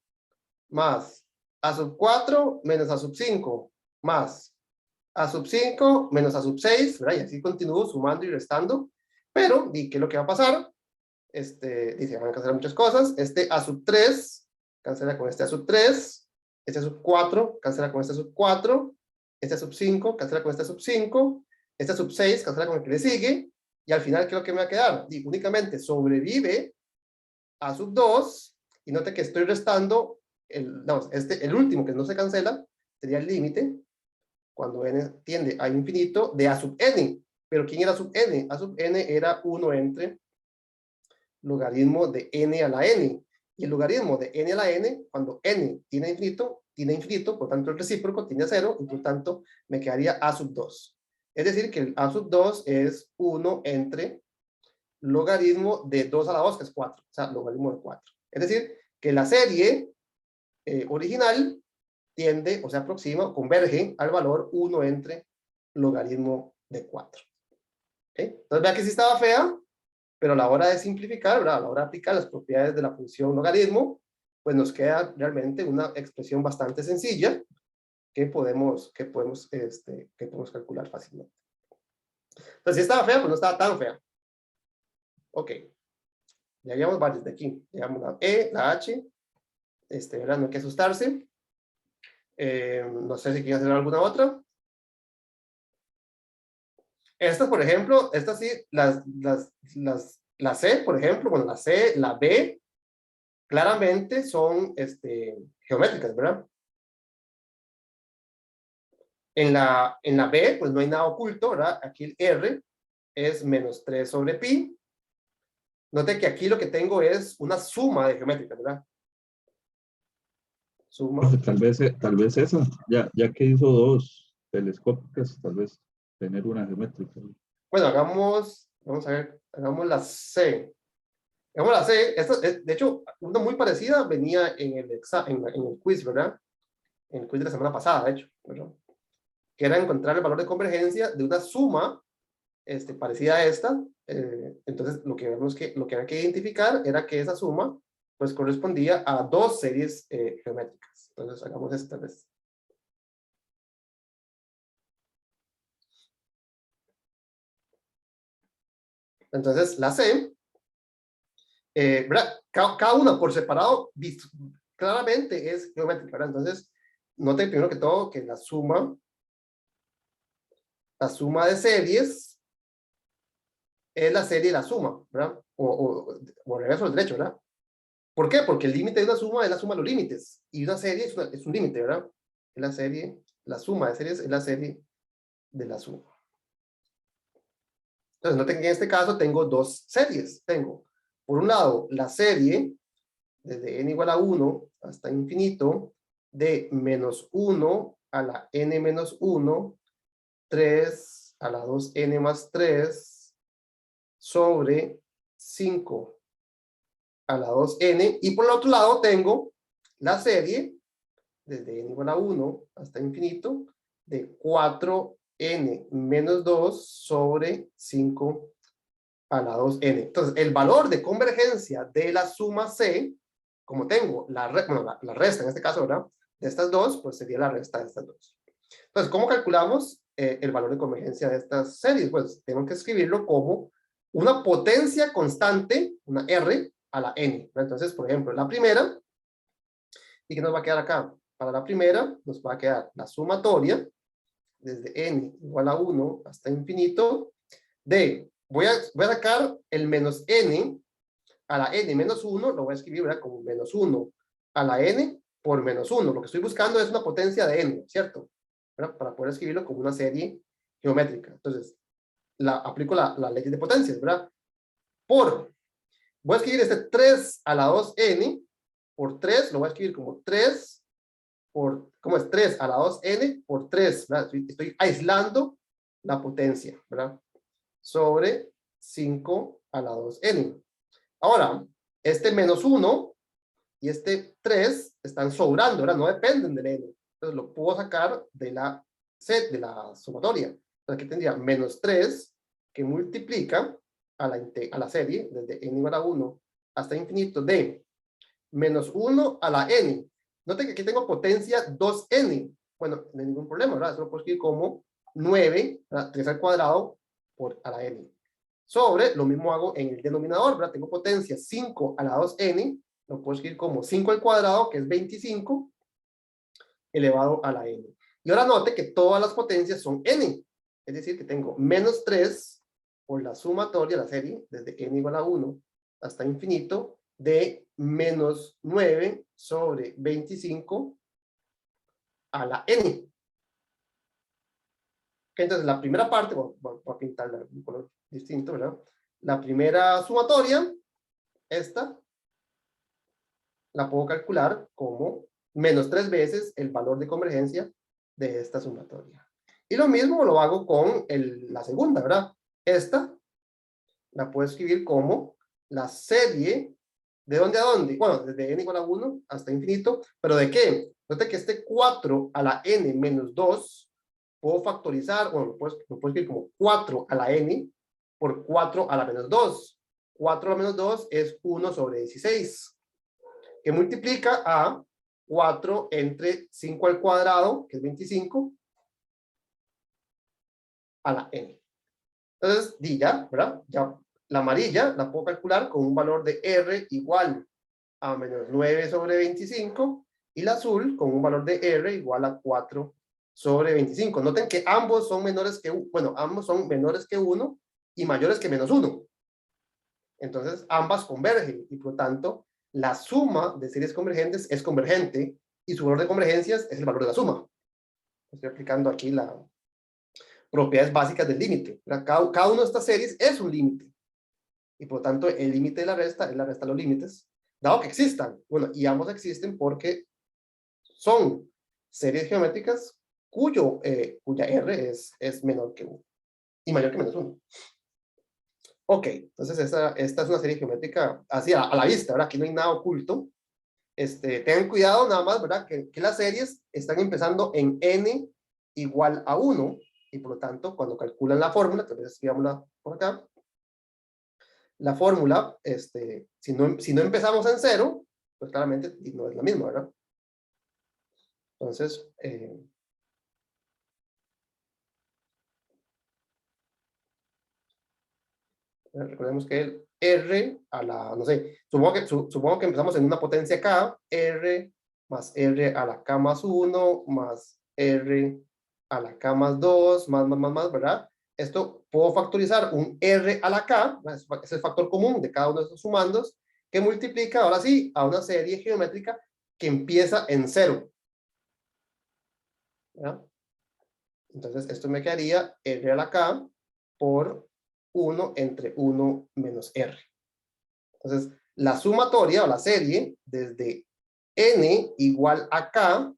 más a sub 4 menos a sub 5 más a sub 5 menos a sub 6, ¿verdad? Y así continúo sumando y restando, pero, ¿y qué es lo que va a pasar? Dice, van a cancelar muchas cosas. A sub 3 cancela con a sub 3, a sub 4 cancela con a sub 4, a sub 5 cancela con a sub 5, a sub 6 cancela con el que le sigue, y al final, ¿qué es lo que me va a quedar? Y únicamente sobrevive a sub 2, y note que estoy restando, el último que no se cancela, sería el límite, cuando n tiende a infinito, de a sub n. Pero ¿quién era sub n? A sub n era 1 entre logaritmo de n a la n. Y el logaritmo de n a la n, cuando n tiene infinito, por tanto el recíproco tiene 0, y por tanto me quedaría a sub 2. Es decir, que el a sub 2 es 1 entre logaritmo de 2 a la 2, que es 4. O sea, logaritmo de 4. Es decir, que la serie original tiende, o se aproxima, o converge al valor 1 entre logaritmo de 4. ¿Okay? Entonces, vea que sí estaba fea, pero a la hora de simplificar, ¿verdad? A la hora de aplicar las propiedades de la función logaritmo, pues nos queda realmente una expresión bastante sencilla que podemos calcular fácilmente. Entonces, si estaba fea, pues no estaba tan fea. Ok. Ya llevamos varios de aquí. Llevamos la E, la H. ¿Verdad? No hay que asustarse. No sé si quieren hacer alguna otra. Estas, por ejemplo, estas sí, la C, por ejemplo, bueno, la C, la B, claramente son geométricas, ¿verdad? En la B, pues no hay nada oculto, ¿verdad? Aquí el R es menos 3 sobre pi. Note que aquí lo que tengo es una suma de geométricas, ¿verdad? Suma. Tal vez esa, ya que hizo dos telescópicas, tal vez tener una geométrica. Bueno, vamos a ver, hagamos la C. Hagamos la C. De hecho, una muy parecida venía en el quiz, ¿verdad? En el quiz de la semana pasada, de hecho, ¿verdad? Que era encontrar el valor de convergencia de una suma parecida a esta. Entonces, lo que había que identificar era que esa suma pues correspondía a dos series geométricas. Entonces, hagamos esta vez. Entonces, la C, ¿verdad? Cada una por separado claramente es geométrica, ¿verdad? Entonces, noten primero que todo que la suma de series es la serie de la suma, ¿verdad? O regreso al derecho, ¿verdad? ¿Por qué? Porque el límite de una suma es la suma de los límites. Y una serie es un límite, ¿verdad? Es la suma de series es la serie de la suma. Entonces, noten que en este caso tengo dos series. Tengo, por un lado, la serie desde n igual a 1 hasta infinito de menos 1 a la n menos 1, 3 a la 2n más 3 sobre 5 a la 2n, y por el otro lado tengo la serie desde n igual a 1 hasta infinito de 4n menos 2 sobre 5 a la 2n. Entonces, el valor de convergencia de la suma C como tengo la resta en este caso, ¿verdad? De estas dos, pues sería la resta de estas dos. Entonces, ¿cómo calculamos el valor de convergencia de estas series? Pues tengo que escribirlo como una potencia constante, una R a la n. Entonces, por ejemplo, la primera, ¿y qué nos va a quedar acá? Para la primera nos va a quedar la sumatoria desde n igual a 1 hasta infinito de, voy a sacar el menos n a la n menos 1, lo voy a escribir, ¿verdad? Como menos 1 a la n por menos 1. Lo que estoy buscando es una potencia de n, ¿cierto? ¿Verdad? Para poder escribirlo como una serie geométrica. Entonces, aplico la ley de potencias, ¿verdad? Voy a escribir este 3 a la 2n por 3, lo voy a escribir como 3 ¿cómo es? 3 a la 2n por 3, ¿verdad? Estoy aislando la potencia, ¿verdad? Sobre 5 a la 2n. Ahora, este menos 1 y este 3 están sobrando, ¿verdad? No dependen del n. Entonces lo puedo sacar de la sumatoria. Entonces aquí tendría menos 3 que multiplica a la serie desde n igual a 1 hasta infinito de menos 1 a la n. Noten que aquí tengo potencia 2n. Bueno, no hay ningún problema, ¿verdad? Eso lo puedo escribir como 9, ¿verdad? 3 al cuadrado por a la n. Sobre, lo mismo hago en el denominador, ¿verdad? Tengo potencia 5 a la 2n, lo puedo escribir como 5 al cuadrado, que es 25, elevado a la n. Y ahora note que todas las potencias son n. Es decir, que tengo menos 3 por la sumatoria, la serie, desde n igual a 1 hasta infinito, de menos 9 sobre 25 a la n. Entonces, la primera parte, voy a pintarla de un color distinto, ¿verdad? La primera sumatoria, esta, la puedo calcular como menos 3 veces el valor de convergencia de esta sumatoria. Y lo mismo lo hago con la segunda, ¿verdad? Esta la puedo escribir como la serie, ¿de dónde a dónde? Bueno, desde n igual a 1 hasta infinito, ¿pero de qué? Note que este 4 a la n menos 2, puedo factorizar, bueno, lo puedo escribir como 4 a la n por 4 a la menos 2. 4 a la menos 2 es 1 sobre 16, que multiplica a 4 entre 5 al cuadrado, que es 25, a la n. Entonces, ya, ¿verdad? Ya la amarilla la puedo calcular con un valor de R igual a menos 9 sobre 25, y la azul con un valor de R igual a 4 sobre 25. Noten que ambos son menores que, bueno, ambos son menores que 1 y mayores que menos 1. Entonces, ambas convergen, y por lo tanto, la suma de series convergentes es convergente, y su valor de convergencias es el valor de la suma. Estoy aplicando aquí las propiedades básicas del límite. Cada una de estas series es un límite, y por lo tanto, el límite de la resta es la resta de los límites, dado que existan. Bueno, y ambos existen porque son series geométricas cuya R es menor que 1 y mayor que menos 1. Ok, entonces esta es una serie geométrica así a la vista, ¿verdad? Aquí no hay nada oculto. Tengan cuidado nada más, ¿verdad? Que las series están empezando en n igual a 1, y por lo tanto, cuando calculan la fórmula, tal vez escribámosla por acá, la fórmula, si no empezamos en 0, pues claramente no es la misma, ¿verdad? Entonces, recordemos que el R a la, no sé, supongo que empezamos en una potencia K, R más R a la K más 1, más R a la K más 2, más, ¿verdad? Esto puedo factorizar un R a la K, es el factor común de cada uno de estos sumandos, que multiplica, ahora sí, a una serie geométrica que empieza en 0. ¿Ya? Entonces, esto me quedaría R a la K por 1 entre 1 menos R. Entonces, la sumatoria o la serie desde n igual a K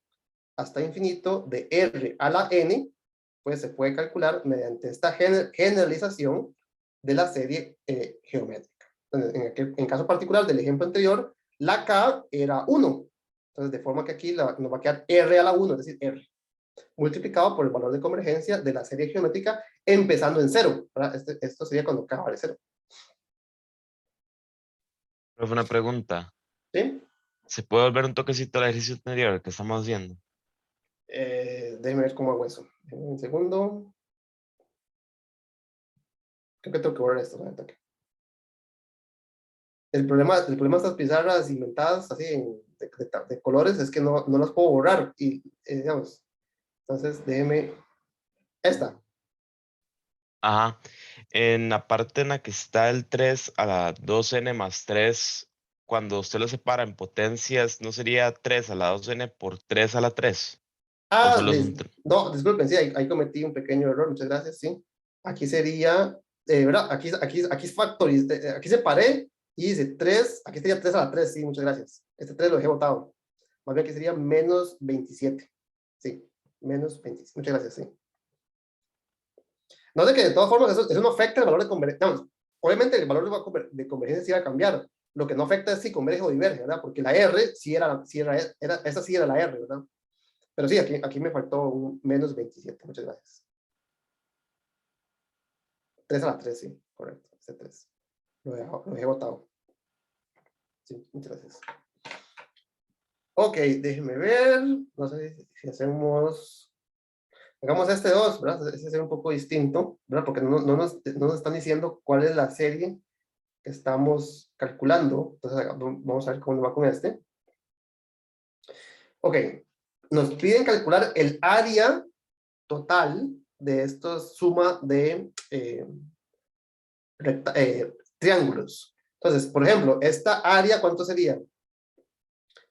hasta infinito de R a la n, pues se puede calcular mediante esta generalización de la serie geométrica. Entonces, en caso particular del ejemplo anterior, la K era 1. Entonces, de forma que aquí nos va a quedar R a la 1, es decir, R, multiplicado por el valor de convergencia de la serie geométrica empezando en 0. Esto sería cuando K vale 0. Profe, una pregunta. ¿Sí? ¿Se puede volver un toquecito al ejercicio anterior que estamos haciendo? Déjeme ver cómo hago eso. Déjeme un segundo. Creo que tengo que borrar esto. ¿No? El problema de estas pizarras inventadas así de colores es que no las puedo borrar. Y, digamos, entonces déjeme esta. Ajá. En la parte en la que está el 3 a la 2n más 3, cuando usted lo separa en potencias, ¿no sería 3 a la 2n por 3 a la 3? ¿O Ah, solo es un no, disculpen, sí, ahí cometí un pequeño error, muchas gracias, sí. Aquí sería, ¿verdad? Aquí factoriz, aquí separé y dice 3, aquí sería 3 a la 3, sí, muchas gracias. Este 3 lo dejé botado. Más bien aquí sería menos 27, sí, menos 27, muchas gracias, sí. No sé que de todas formas eso no afecta el valor de convergencia. Obviamente el valor de convergencia sí va a cambiar. Lo que no afecta es si converge o diverge, ¿verdad? Porque la R esa sí era la R, ¿verdad? Pero sí, aquí me faltó un menos 27. Muchas gracias. 3 a la 3, sí, correcto. Este 3. Lo dejé botado. Sí, muchas gracias. Ok, déjenme ver. No sé si hacemos. Hagamos este 2, ¿verdad? Este es un poco distinto, ¿verdad? Porque no nos están diciendo cuál es la serie que estamos calculando. Entonces, vamos a ver cómo nos va con este. Ok, nos piden calcular el área total de esta suma de triángulos. Entonces, por ejemplo, esta área, ¿cuánto sería?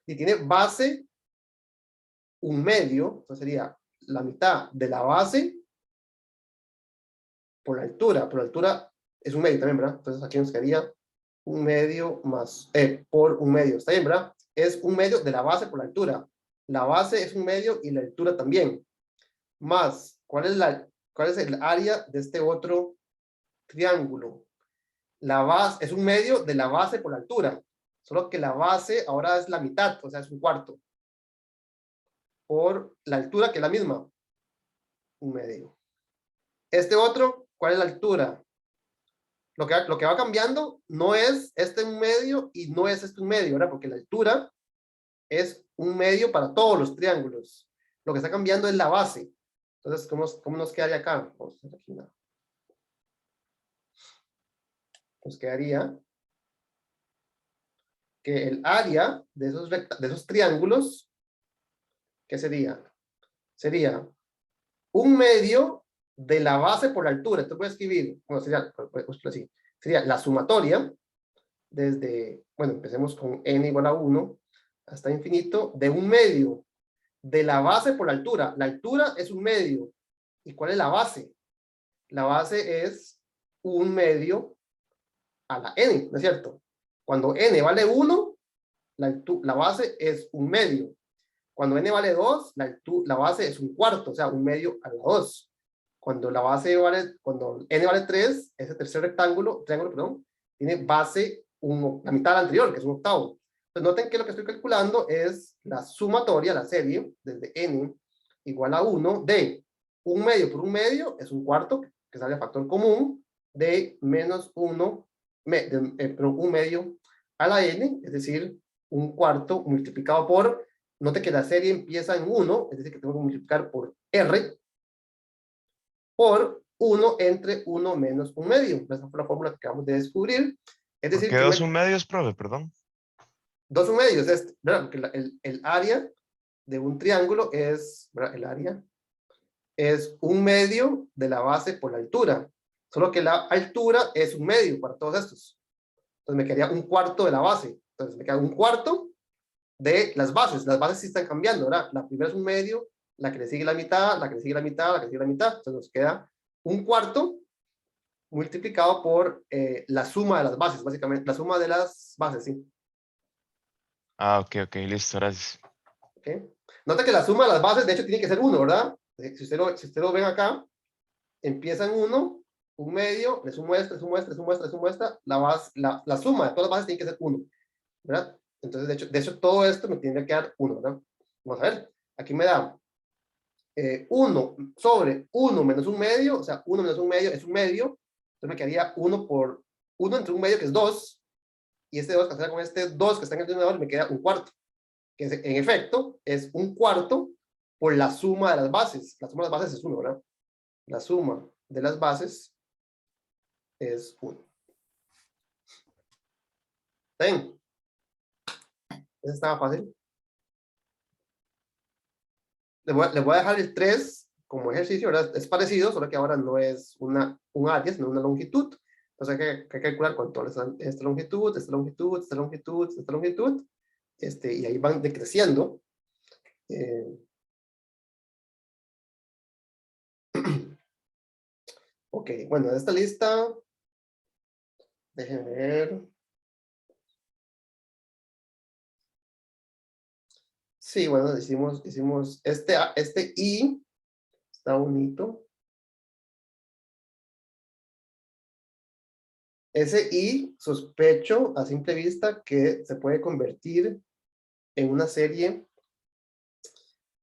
Si tiene base 1/2, entonces sería la mitad de la base por la altura. Pero la altura es 1/2 también, ¿verdad? Entonces aquí nos quedaría 1/2 más, por 1/2. ¿Está bien, verdad? Es 1/2 de la base por la altura. La base es 1/2 y la altura también. Más, ¿cuál es el área de este otro triángulo? La base es 1/2 de la base por la altura. Solo que la base ahora es la mitad, o sea, es 1/4. Por la altura, que es la misma. 1/2. Este otro, ¿cuál es la altura? Lo que va cambiando no es este 1/2 y no es este 1/2, ¿verdad? Porque la altura es 1/2 para todos los triángulos. Lo que está cambiando es la base. Entonces, ¿cómo nos quedaría acá? Vamos a hacer aquí nada. Nos quedaría que el área de esos triángulos, ¿qué sería? Sería 1/2 de la base por la altura. Esto puede escribir, bueno, sería así. Sería la sumatoria desde, bueno, empecemos con n igual a 1 hasta infinito, de 1/2 de la base por la altura. La altura es 1/2. ¿Y cuál es la base? La base es 1/2 a la n, ¿no es cierto? Cuando n vale 1, la base es 1/2. Cuando n vale 2, la base es 1/4, o sea, 1/2 a la 2. Cuando cuando n vale 3, ese tercer triángulo, perdón, tiene base la mitad de la anterior, que es 1/8. Entonces noten que lo que estoy calculando es la sumatoria, la serie, desde n igual a 1 de 1/2 por 1/2 es 1/4, que sale factor común, de menos 1, perdón, 1/2 a la n, es decir, 1/4 multiplicado por, note que la serie empieza en 1, es decir, que tengo que multiplicar por r, por 1 entre 1 menos 1/2. Esa fue la fórmula que acabamos de descubrir. Es ¿Por decir, qué que 2 1/2, profe? Perdón. 2 1/2 es este, ¿verdad? Porque el área de un triángulo es, ¿verdad? El área es 1/2 de la base por la altura. Solo que la altura es 1/2 para todos estos. Entonces me quedaría 1/4 de la base. Entonces me queda 1/4 de las bases. Las bases sí están cambiando, ¿verdad? La primera es 1/2, la que le sigue la mitad, la que le sigue la mitad, la que le sigue la mitad. Entonces nos queda 1/4 multiplicado por la suma de las bases, básicamente. La suma de las bases, sí. Ah, ok, listo, gracias. ¿Okay? Nota que la suma de las bases, de hecho, tiene que ser 1, ¿verdad? Si usted lo ven acá, empieza en 1, 1/2, le sumo esta, le sumo esta, le sumo esta, le sumo esta, la suma de todas las bases tiene que ser 1, ¿verdad? Entonces, de hecho, todo esto me tiene que dar 1, ¿verdad? Vamos a ver, aquí me da 1 sobre 1 menos 1/2, o sea, 1 menos 1/2 es 1/2, entonces me quedaría 1 por 1 entre 1/2, que es 2, y este 2 cancela con este 2 que está en el denominador, me queda 1/4. que en efecto es 1/4 por la suma de las bases. La suma de las bases es 1, ¿verdad? La suma de las bases es 1. ¿Ven? Eso estaba fácil. Les voy a dejar el 3 como ejercicio, ¿verdad? Es parecido, solo que ahora no es un área, sino una longitud. Entonces hay que calcular cuánto es esta longitud, esta longitud, esta longitud, esta longitud, y ahí van decreciendo. Ok, bueno, de esta lista, déjenme ver. Sí, bueno, hicimos este I, está bonito. Ese I, sospecho a simple vista que se puede convertir en una serie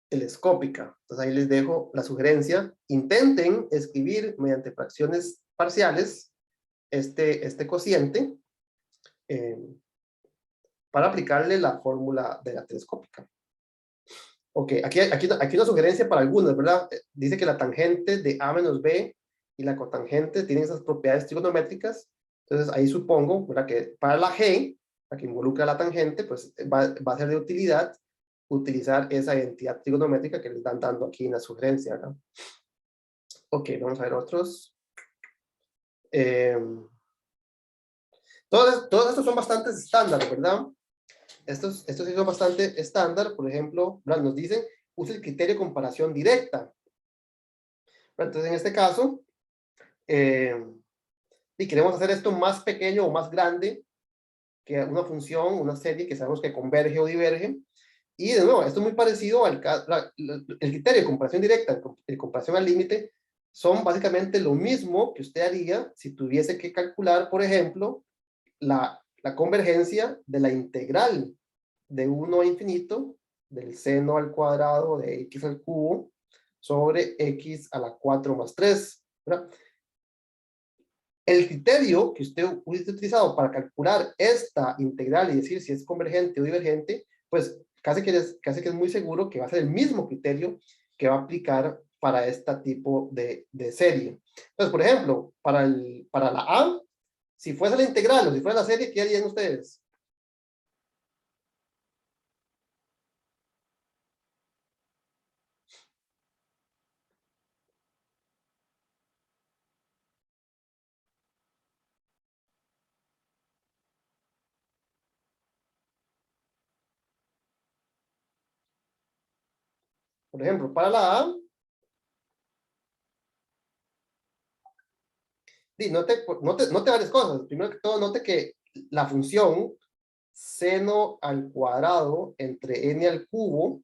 telescópica. Entonces ahí les dejo la sugerencia. Intenten escribir mediante fracciones parciales este cociente para aplicarle la fórmula de la telescópica. Ok, aquí una sugerencia para algunos, ¿verdad? Dice que la tangente de A menos B y la cotangente tienen esas propiedades trigonométricas. Entonces ahí supongo, ¿verdad?, que para la G, la que involucra la tangente, pues va a ser de utilidad utilizar esa identidad trigonométrica que les están dando aquí en la sugerencia, ¿verdad? Ok, vamos a ver otros. Todos estos son bastante estándar, ¿verdad? Estos sí son bastante estándar. Por ejemplo, ¿verdad?, nos dicen, use el criterio de comparación directa. Entonces, en este caso, si queremos hacer esto más pequeño o más grande que una función, una serie que sabemos que converge o diverge. Y de nuevo, esto es muy parecido al el criterio de comparación directa y comparación al límite. Son básicamente lo mismo que usted haría si tuviese que calcular, por ejemplo, la convergencia de la integral de 1 a infinito del seno al cuadrado de x al cubo sobre x a la 4 más 3, ¿verdad? El criterio que usted hubiese utilizado para calcular esta integral y decir si es convergente o divergente, pues casi que es muy seguro que va a ser el mismo criterio que va a aplicar para este tipo de serie. Entonces, por ejemplo, para la A, si fuese la integral o si fuera la serie, ¿qué harían ustedes? Por ejemplo, para la A, note varias cosas. Primero que todo, note que la función seno al cuadrado entre n al cubo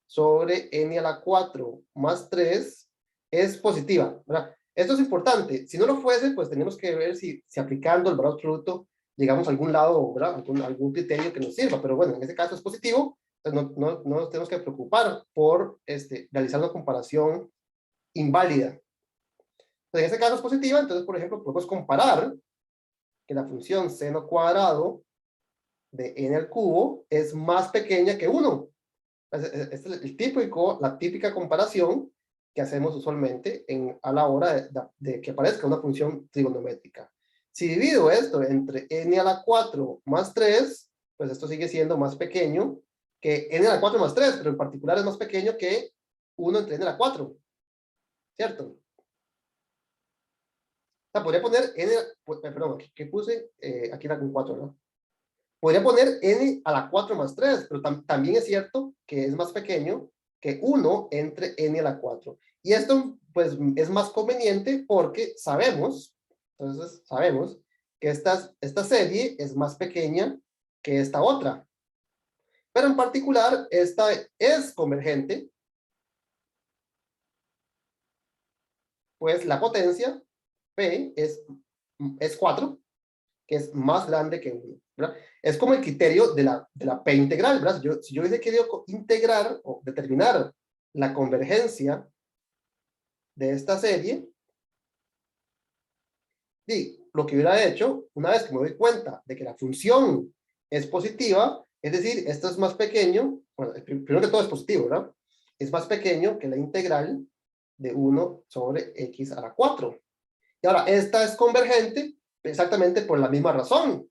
sobre n a la 4 más 3 es positiva, ¿verdad? Esto es importante. Si no lo fuese, pues tenemos que ver si aplicando el valor absoluto llegamos a algún lado, ¿verdad? Algún criterio que nos sirva. Pero bueno, en este caso es positivo. Entonces no nos tenemos que preocupar por realizar una comparación inválida. En este caso es positiva. Entonces, por ejemplo, podemos comparar que la función seno cuadrado de n al cubo es más pequeña que 1. Este es la típica comparación que hacemos usualmente a la hora de que aparezca una función trigonométrica. Si divido esto entre n a la 4 más 3, pues esto sigue siendo más pequeño que n a la 4 más 3, pero en particular es más pequeño que 1 entre n a la 4. ¿Cierto? O sea, podría poner perdón, ¿qué puse? Aquí era con 4, ¿no? Podría poner n a la 4 más 3, pero también es cierto que es más pequeño que 1 entre n a la 4. Y esto, pues, es más conveniente porque sabemos que esta serie es más pequeña que esta otra. Pero en particular, esta es convergente, pues la potencia, P, es 4, que es más grande que 1, ¿verdad? Es como el criterio de la P integral, ¿verdad? Si yo hubiese querido integrar o determinar la convergencia de esta serie, y lo que hubiera hecho, una vez que me doy cuenta de que la función es positiva, Es decir, esto es más pequeño, bueno, primero que todo es positivo, ¿verdad? Es más pequeño que la integral de 1 sobre x a la 4. Y ahora, esta es convergente exactamente por la misma razón.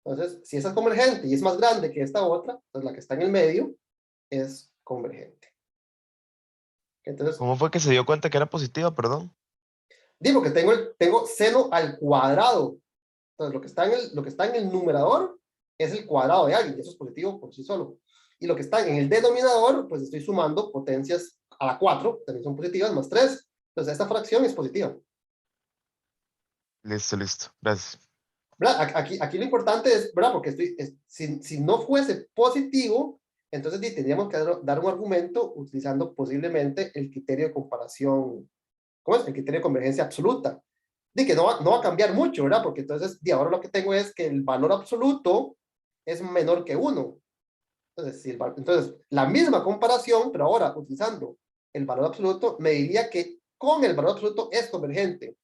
Entonces, si esa es convergente y es más grande que esta otra, pues la que está en el medio es convergente. Entonces, ¿Cómo fue que se dio cuenta que era positiva, perdón? digo que tengo seno al cuadrado. Entonces, lo que está en el numerador es el cuadrado de alguien, y eso es positivo por sí solo. Y lo que está en el denominador, pues estoy sumando potencias a la 4, también son positivas, más 3. Entonces, esta fracción es positiva. Listo, listo. Gracias. ¿Verdad? Aquí lo importante es, ¿verdad? Porque si no fuese positivo, entonces tendríamos que dar un argumento utilizando posiblemente el criterio de comparación, ¿cómo es? El criterio de convergencia absoluta. De que no va a cambiar mucho, ¿verdad? Porque entonces, ahora lo que tengo es que el valor absoluto es menor que 1. Entonces, entonces, la misma comparación, pero ahora utilizando el valor absoluto, me diría que con el valor absoluto es convergente.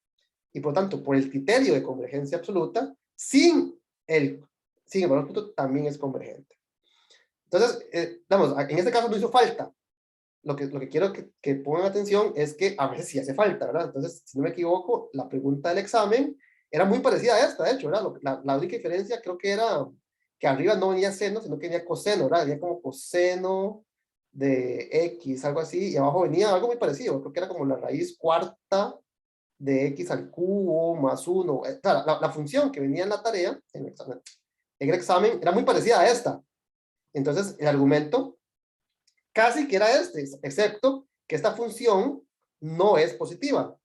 Y por tanto, por el criterio de convergencia absoluta, sin el valor absoluto también es convergente. Entonces, vamos, en este caso no hizo falta. Lo que quiero que pongan atención es que a veces sí hace falta, ¿verdad? Entonces, si no me equivoco, la pregunta del examen era muy parecida a esta, de hecho, ¿verdad? La única diferencia creo que era que arriba no venía seno, sino que venía coseno, ¿verdad? Venía como coseno de X, algo así, y abajo venía algo muy parecido, creo que era como la raíz cuarta de X al cubo más 1. La función que venía en la tarea, en el examen, era muy parecida a esta. Entonces, el argumento casi que era este, excepto que esta función no es positiva.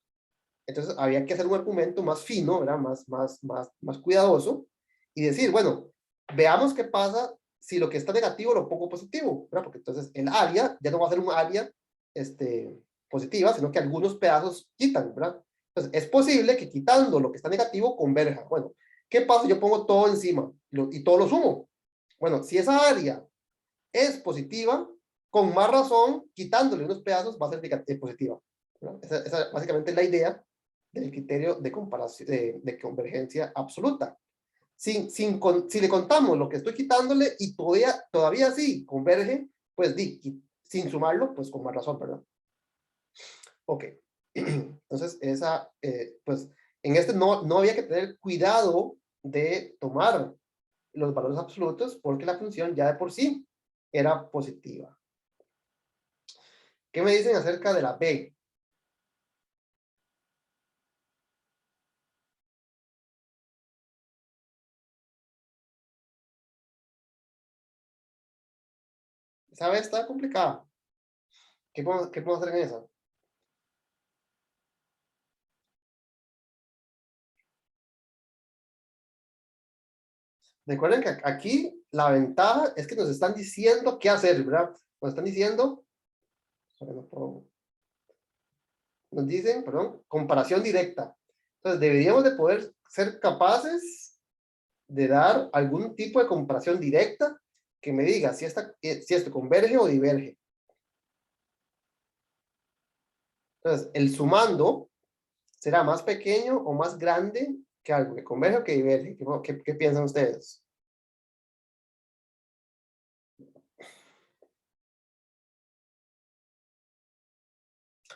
Entonces, había que hacer un argumento más fino, ¿verdad? Más cuidadoso, y decir, bueno, veamos qué pasa si lo que está negativo lo pongo positivo, ¿verdad? Porque entonces el área ya no va a ser un área positiva, sino que algunos pedazos quitan, ¿verdad? Entonces, es posible que quitando lo que está negativo converja. Bueno, ¿qué pasa si yo pongo todo encima y todo lo sumo? Bueno, si esa área es positiva, con más razón, quitándole unos pedazos va a ser positiva. Esa básicamente es la idea del criterio de comparación, de convergencia absoluta. Si le contamos lo que estoy quitándole y todavía sí converge, pues sin sumarlo, pues con más razón, ¿verdad? Ok. Entonces, pues en este no había que tener cuidado de tomar los valores absolutos porque la función ya de por sí era positiva. ¿Qué me dicen acerca de la B? Esa B está complicada. ¿Qué podemos hacer en esa? Recuerden que aquí la ventaja es que nos están diciendo qué hacer, ¿verdad? Nos están diciendo, nos dicen, perdón, comparación directa. Entonces, deberíamos de poder ser capaces de dar algún tipo de comparación directa que me diga si esto converge o diverge. Entonces, el sumando será más pequeño o más grande que algo que converge o que diverge. ¿Qué piensan ustedes?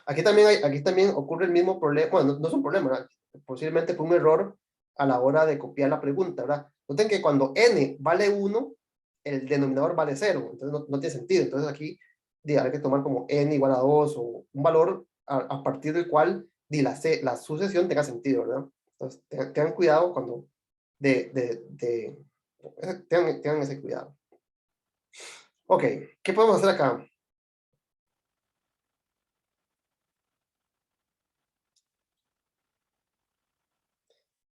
Aquí también ocurre el mismo problema. Bueno, no es un problema, ¿verdad? Posiblemente fue un error a la hora de copiar la pregunta, ¿verdad? Noten que cuando n vale 1, el denominador vale 0, entonces no tiene sentido. Entonces aquí hay que tomar como n igual a 2 o un valor a partir del cual la sucesión tenga sentido, ¿verdad? Entonces tengan cuidado cuando tengan ese cuidado. Ok, ¿qué podemos hacer acá?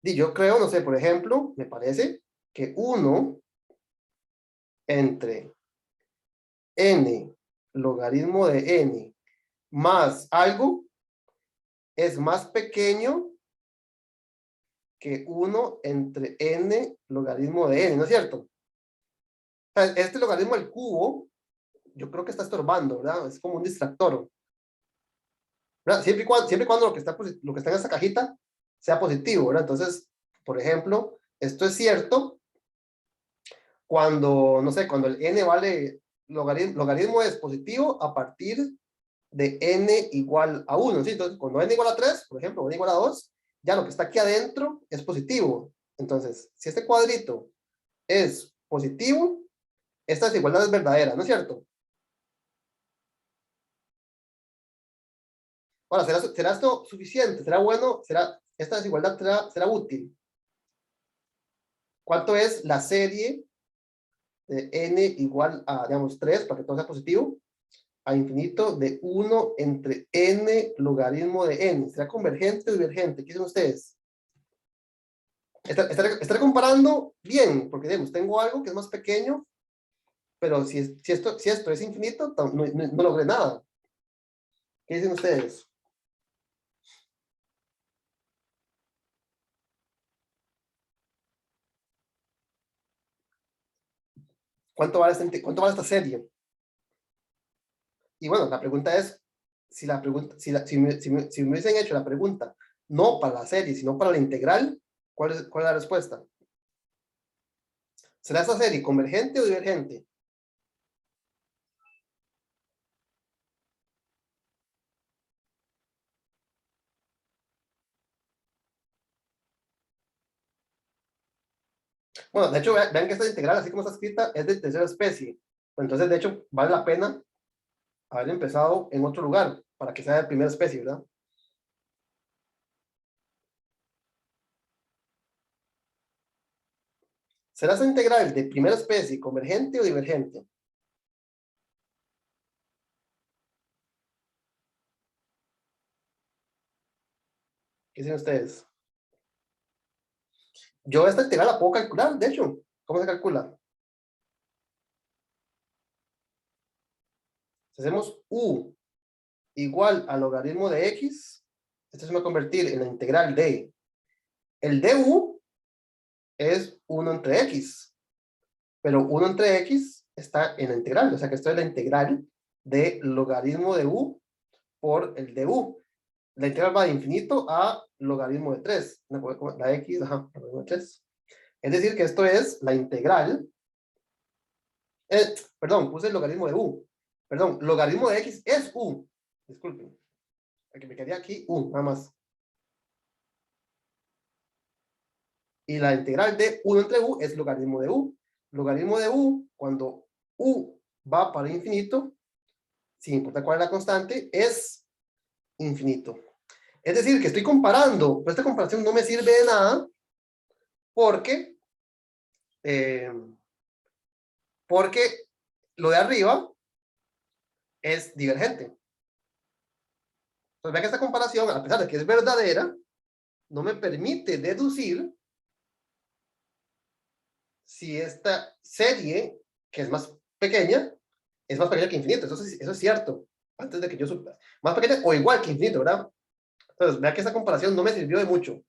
Yo creo, no sé, por ejemplo, me parece que 1 entre n logaritmo de n más algo es más pequeño que 1 entre n logaritmo de n, ¿no es cierto? O sea, este logaritmo al cubo, yo creo que está estorbando, ¿verdad? Es como un distractor, ¿verdad? Siempre y cuando lo que está en esta cajita sea positivo, ¿verdad? Entonces, por ejemplo, esto es cierto cuando, no sé, cuando el n vale, logaritmo es positivo a partir de n igual a 1, ¿sí? Entonces, cuando n igual a 3, por ejemplo, o n igual a 2, ya lo que está aquí adentro es positivo. Entonces, si este cuadrito es positivo, esta desigualdad es verdadera, ¿no es cierto? Ahora, ¿será esto suficiente? ¿Será bueno? ¿Esta desigualdad será útil? ¿Cuánto es la serie de n igual a, digamos, 3, para que todo sea positivo, a infinito de 1 entre n logaritmo de n? ¿Será convergente o divergente? ¿Qué dicen ustedes? Estaré comparando bien, porque digamos, tengo algo que es más pequeño, pero si esto es infinito, no logré nada. ¿Qué dicen ustedes? ¿Cuánto vale esta serie? Y bueno, la pregunta es, si me hubiesen hecho la pregunta, no para la serie, sino para la integral, ¿cuál es la respuesta? ¿Será esta serie convergente o divergente? Bueno, de hecho, vean que esta integral, así como está escrita, es de tercera especie. Entonces, de hecho, vale la pena haber empezado en otro lugar, para que sea de primera especie, ¿verdad? ¿Será esa integral de primera especie convergente o divergente? ¿Qué dicen ustedes? Yo esta integral la puedo calcular, de hecho. ¿Cómo se calcula? Si hacemos u igual al logaritmo de x, esto se va a convertir en la integral de, el du es 1 entre x, pero 1 entre x está en la integral, o sea que esto es la integral de logaritmo de u por el du. La integral va de infinito a logaritmo de 3, la x, ajá, logaritmo de 3. Es decir que esto es la integral, perdón, puse el logaritmo de u, perdón, logaritmo de x es u, disculpen, que me quedé aquí, nada más. Y la integral de 1 entre u es logaritmo de u. Logaritmo de u, cuando u va para infinito, sin importar cuál es la constante, es infinito. Es decir, que estoy comparando, pero esta comparación no me sirve de nada, porque lo de arriba es divergente. Entonces vean que esta comparación, a pesar de que es verdadera, no me permite deducir si esta serie, que es más pequeña que infinito. Eso es cierto. Antes de que yo supiera. Más pequeña o igual que infinito, ¿verdad? Entonces, vean que esa comparación no me sirvió de mucho.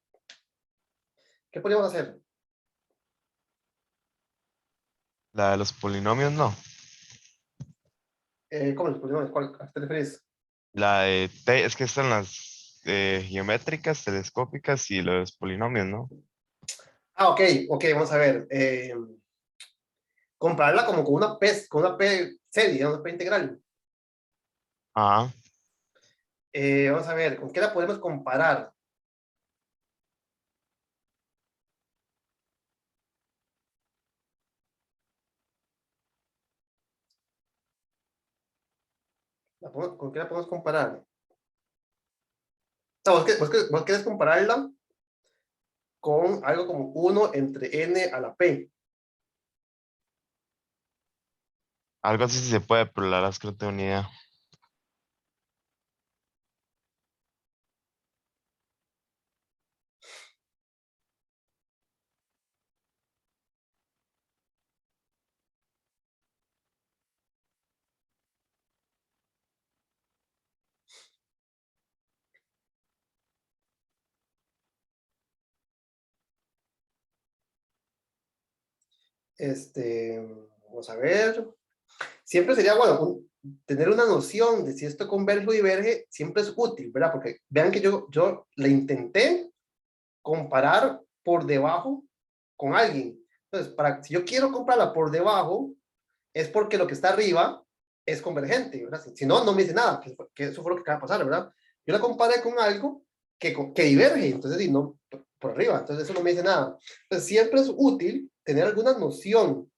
¿Qué podríamos hacer? La de los polinomios, no. ¿Cómo los polinomios? ¿A qué te refieres? La de es que están las geométricas, telescópicas y los polinomios, ¿no? Ah, ok, vamos a ver. Compararla como con una P serie, una P integral. Ajá. Vamos a ver, ¿con qué la podemos comparar? ¿Con qué la podemos comparar? O sea, vos querés compararla con algo como 1 entre n a la p. Algo así sí se puede, pero la verdad es que no tengo ni idea. Vamos a ver. Siempre sería bueno tener una noción de si esto converge o diverge, siempre es útil, ¿verdad? Porque vean que yo le intenté comparar por debajo con alguien, Entonces, si yo quiero comprarla por debajo, es porque lo que está arriba es convergente, ¿verdad? Si no, no me dice nada, que eso fue lo que acaba de pasar, ¿verdad? Yo la comparé con algo que diverge, entonces, si no, por arriba, entonces eso no me dice nada. Entonces, siempre es útil tener alguna noción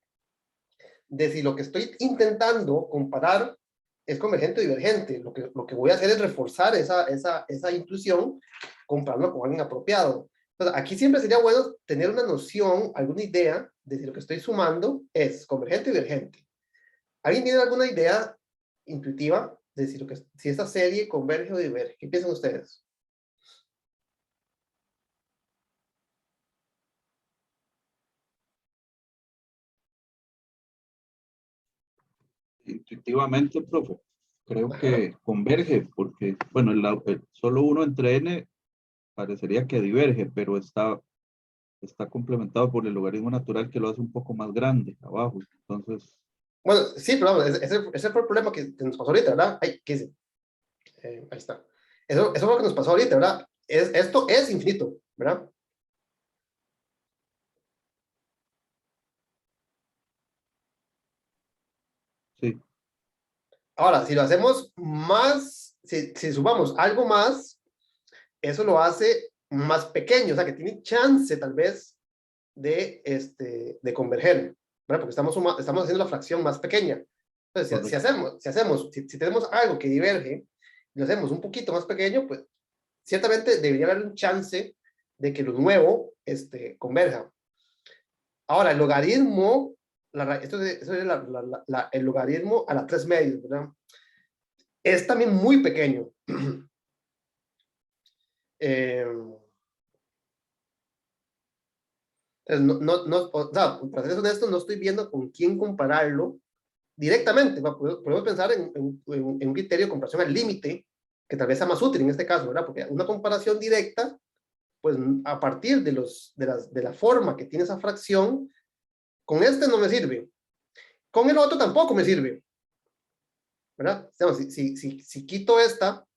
de si lo que estoy intentando comparar es convergente o divergente. Lo que voy a hacer es reforzar esa intuición comparando con alguien apropiado. Entonces, aquí siempre sería bueno tener una noción, alguna idea de si lo que estoy sumando es convergente o divergente. ¿Alguien tiene alguna idea intuitiva de si esta serie converge o diverge? ¿Qué piensan ustedes? Intuitivamente, profe, creo que converge, porque, bueno, solo uno entre n parecería que diverge, pero está complementado por el logaritmo natural que lo hace un poco más grande abajo. Entonces, Bueno, sí, pero vamos, ese fue el problema que nos pasó ahorita, ¿verdad? Ay, ¿qué dice? Ahí está. Eso es lo que nos pasó ahorita, ¿verdad? Esto es infinito, ¿verdad? sí, Ahora, si lo hacemos más, si sumamos algo más, eso lo hace más pequeño, o sea, que tiene chance tal vez de converger, ¿verdad? Porque estamos haciendo la fracción más pequeña. Entonces, si tenemos algo que diverge, y lo hacemos un poquito más pequeño, pues ciertamente debería haber un chance de que lo nuevo converja. Ahora, el logaritmo, esto es el logaritmo a la 3 medios, ¿verdad? Es también muy pequeño. O sea, para ser honesto, no estoy viendo con quién compararlo directamente. Podemos pensar en un criterio de comparación al límite, que tal vez sea más útil en este caso, ¿verdad? Porque una comparación directa, pues a partir de la forma que tiene esa fracción, con este no me sirve. Con el otro tampoco me sirve, ¿verdad? Si quito esta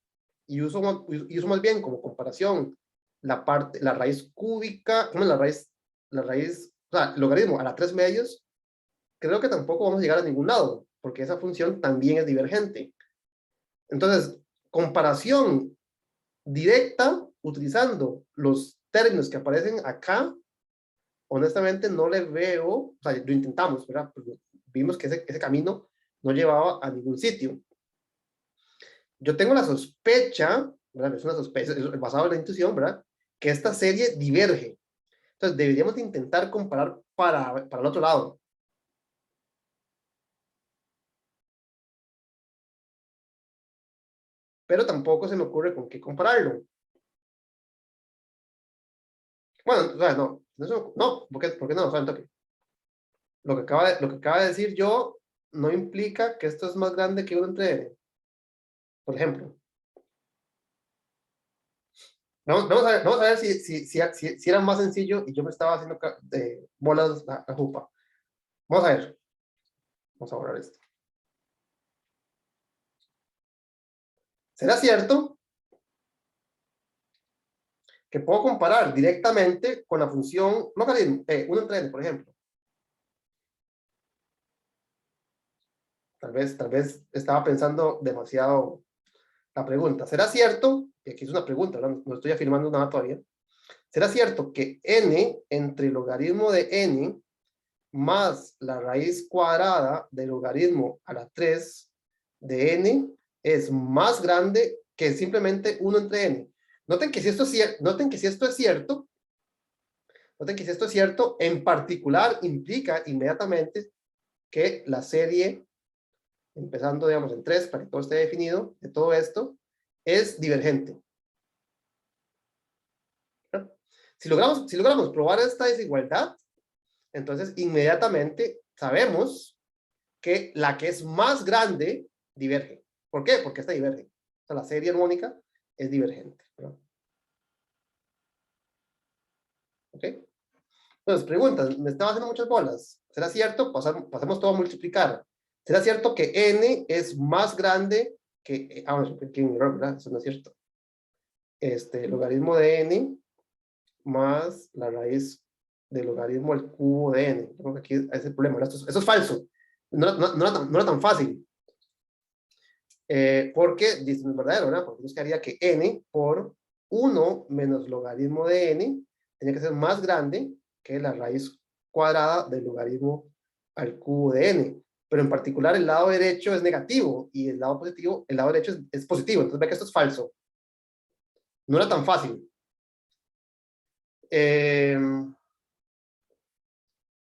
y uso más bien como comparación la raíz cúbica, la raíz, o sea, logaritmo a la 3 medios, creo que tampoco vamos a llegar a ningún lado, porque esa función también es divergente. Entonces, comparación directa, utilizando los términos que aparecen acá, honestamente no le veo, o sea, lo intentamos, ¿verdad? Porque vimos que ese camino no llevaba a ningún sitio. Yo tengo la sospecha, ¿verdad? Es una sospecha, es basado en la intuición, ¿verdad? Que esta serie diverge. Entonces, deberíamos de intentar comparar para el otro lado. Pero tampoco se me ocurre con qué compararlo. Bueno, o sea, no, ¿por qué no? O sea, lo que acaba de decir yo no implica que esto es más grande que 1 entre n, por ejemplo. Vamos a ver si era más sencillo y yo me estaba haciendo bolas a jupa. Vamos a ver. Vamos a borrar esto. ¿Será cierto que puedo comparar directamente con la función logaritmo 1 entre n, por ejemplo? Tal vez estaba pensando demasiado la pregunta. ¿Será cierto? Y aquí es una pregunta, no estoy afirmando nada todavía. ¿Será cierto que n entre el logaritmo de n más la raíz cuadrada del logaritmo a la 3 de n es más grande que simplemente 1 entre n? Noten que si esto es cierto, en particular implica inmediatamente que la serie, empezando, digamos, en 3, para que todo esté definido, de todo esto, es divergente. ¿No? Si logramos probar esta desigualdad, entonces inmediatamente sabemos que la que es más grande diverge. ¿Por qué? Porque esta diverge. O sea, la serie armónica es divergente, ¿no? ¿Ok? Entonces, preguntas, me estaba haciendo muchas bolas. ¿Será cierto? Pasemos todo a multiplicar. ¿Será cierto que n es más grande que... aquí hay un error, ¿verdad? Eso no es cierto. Logaritmo de n más la raíz del logaritmo al cubo de n. Creo que aquí hay ese problema. Eso es falso. No era tan fácil. Porque dice, no es verdadero, ¿verdad? Porque nos quedaría que n por 1 menos logaritmo de n tiene que ser más grande que la raíz cuadrada del logaritmo al cubo de n. Pero en particular el lado derecho es negativo y el lado positivo, el lado derecho es positivo. Entonces ve que esto es falso. No era tan fácil.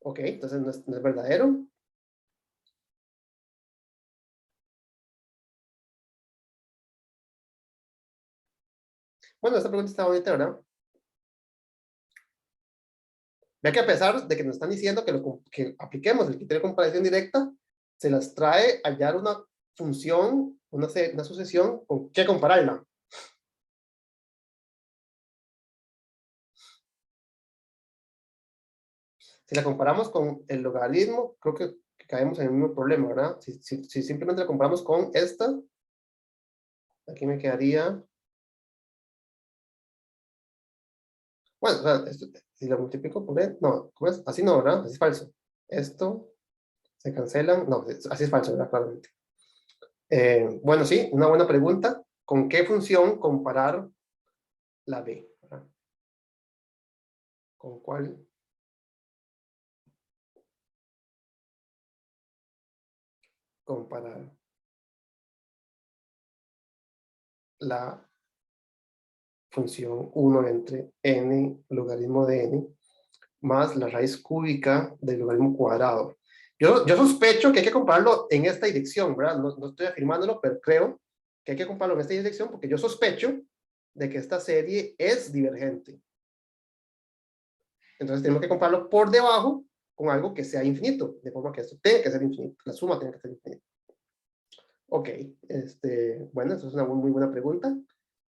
Ok, entonces no es verdadero. Bueno, esta pregunta está bonita, ¿verdad? Vea que a pesar de que nos están diciendo que apliquemos el criterio de comparación directa, se las trae a hallar una función, una sucesión con qué compararla. Si la comparamos con el logaritmo, creo que caemos en el mismo problema, ¿verdad? Si simplemente la comparamos con esta, aquí me quedaría... Bueno, o sea, si lo multiplico por e, no, ¿cómo es? Así no, ¿verdad? Así es falso. Esto se cancelan, no, así es falso, ¿verdad? Claramente. Bueno, sí, una buena pregunta. ¿Con qué función comparar la b? ¿Verdad? ¿Con cuál? Comparar la función 1 entre n logaritmo de n más la raíz cúbica del logaritmo cuadrado. Yo sospecho que hay que compararlo en esta dirección, ¿verdad? No estoy afirmándolo, pero creo que hay que compararlo en esta dirección porque yo sospecho de que esta serie es divergente. Entonces tenemos que compararlo por debajo con algo que sea infinito, de forma que esto tiene que ser infinito, la suma tiene que ser infinita. Ok, bueno, eso es una muy buena pregunta.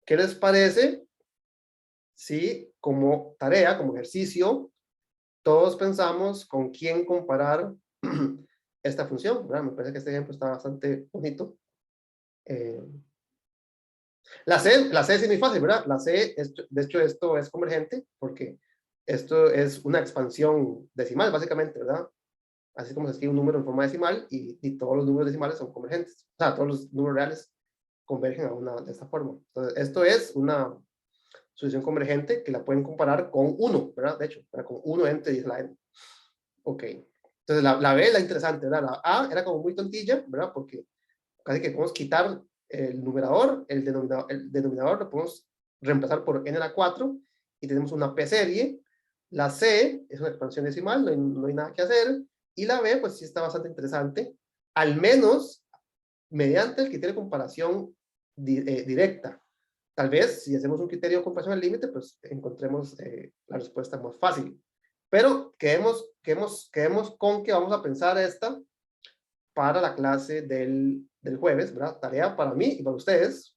¿Qué les parece si como tarea, como ejercicio, todos pensamos con quién comparar esta función, ¿verdad? Me parece que este ejemplo está bastante bonito. La C es muy fácil, ¿verdad? La C, de hecho, esto es convergente porque esto es una expansión decimal, básicamente, ¿verdad? Así como se escribe un número en forma decimal y todos los números decimales son convergentes. O sea, todos los números reales convergen de esta forma. Entonces, esto es una sucesión convergente que la pueden comparar con 1, ¿verdad? De hecho, con 1 entre 10 la n. Ok. Entonces, la B es la interesante, ¿verdad? La A era como muy tontilla, ¿verdad? Porque casi que podemos quitar el numerador, el denominador lo podemos reemplazar por n a la 4 y tenemos una P serie. La C es una expansión decimal, no hay nada que hacer. Y la B, pues sí está bastante interesante, al menos mediante el criterio de comparación directa. Tal vez, si hacemos un criterio de comparación al límite, pues encontremos la respuesta más fácil. Pero quedemos con que vamos a pensar esta para la clase del jueves, ¿verdad? Tarea para mí y para ustedes.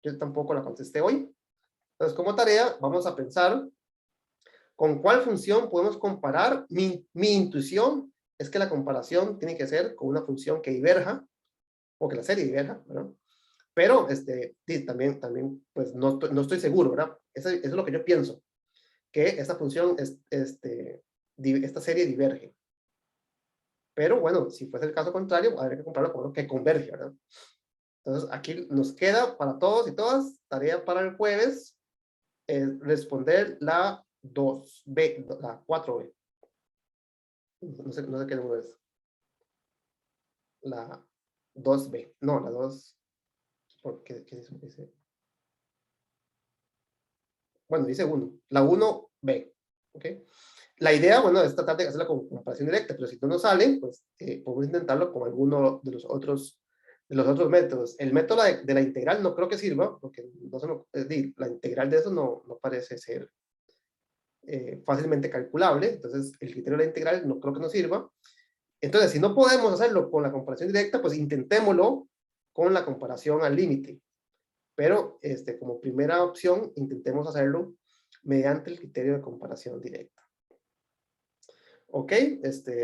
Yo tampoco la contesté hoy. Entonces, como tarea, vamos a pensar con cuál función podemos comparar. Mi intuición es que la comparación tiene que ser con una función que diverja, o que la serie diverja, ¿verdad? Pero sí, también, pues no estoy seguro, ¿verdad? Eso es lo que yo pienso, que esta función, esta serie diverge. Pero bueno, si fuese el caso contrario, habría que compararlo con lo que converge, ¿verdad? Entonces, aquí nos queda para todos y todas, tarea para el jueves, responder la 2B, la 4B. No sé qué número es. La 2B. No, la 2. ¿Qué dice? Bueno, dice 1. La 1B. ¿Ok? La idea, bueno, es tratar de hacerla con comparación directa, pero si no nos sale, pues podemos intentarlo con alguno de los otros métodos. El método de la integral no creo que sirva, porque no la integral de eso no parece ser fácilmente calculable, entonces el criterio de la integral no creo que nos sirva. Entonces, si no podemos hacerlo con la comparación directa, pues intentémoslo con la comparación al límite. Pero como primera opción, intentemos hacerlo mediante el criterio de comparación directa. Ok,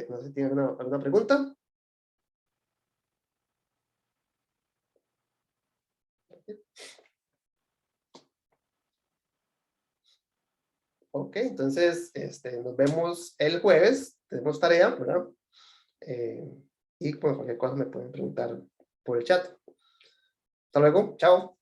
no sé si tienen alguna pregunta. Ok, entonces nos vemos el jueves. Tenemos tarea, ¿verdad? Y pues cualquier cosa me pueden preguntar por el chat. Hasta luego. Chao.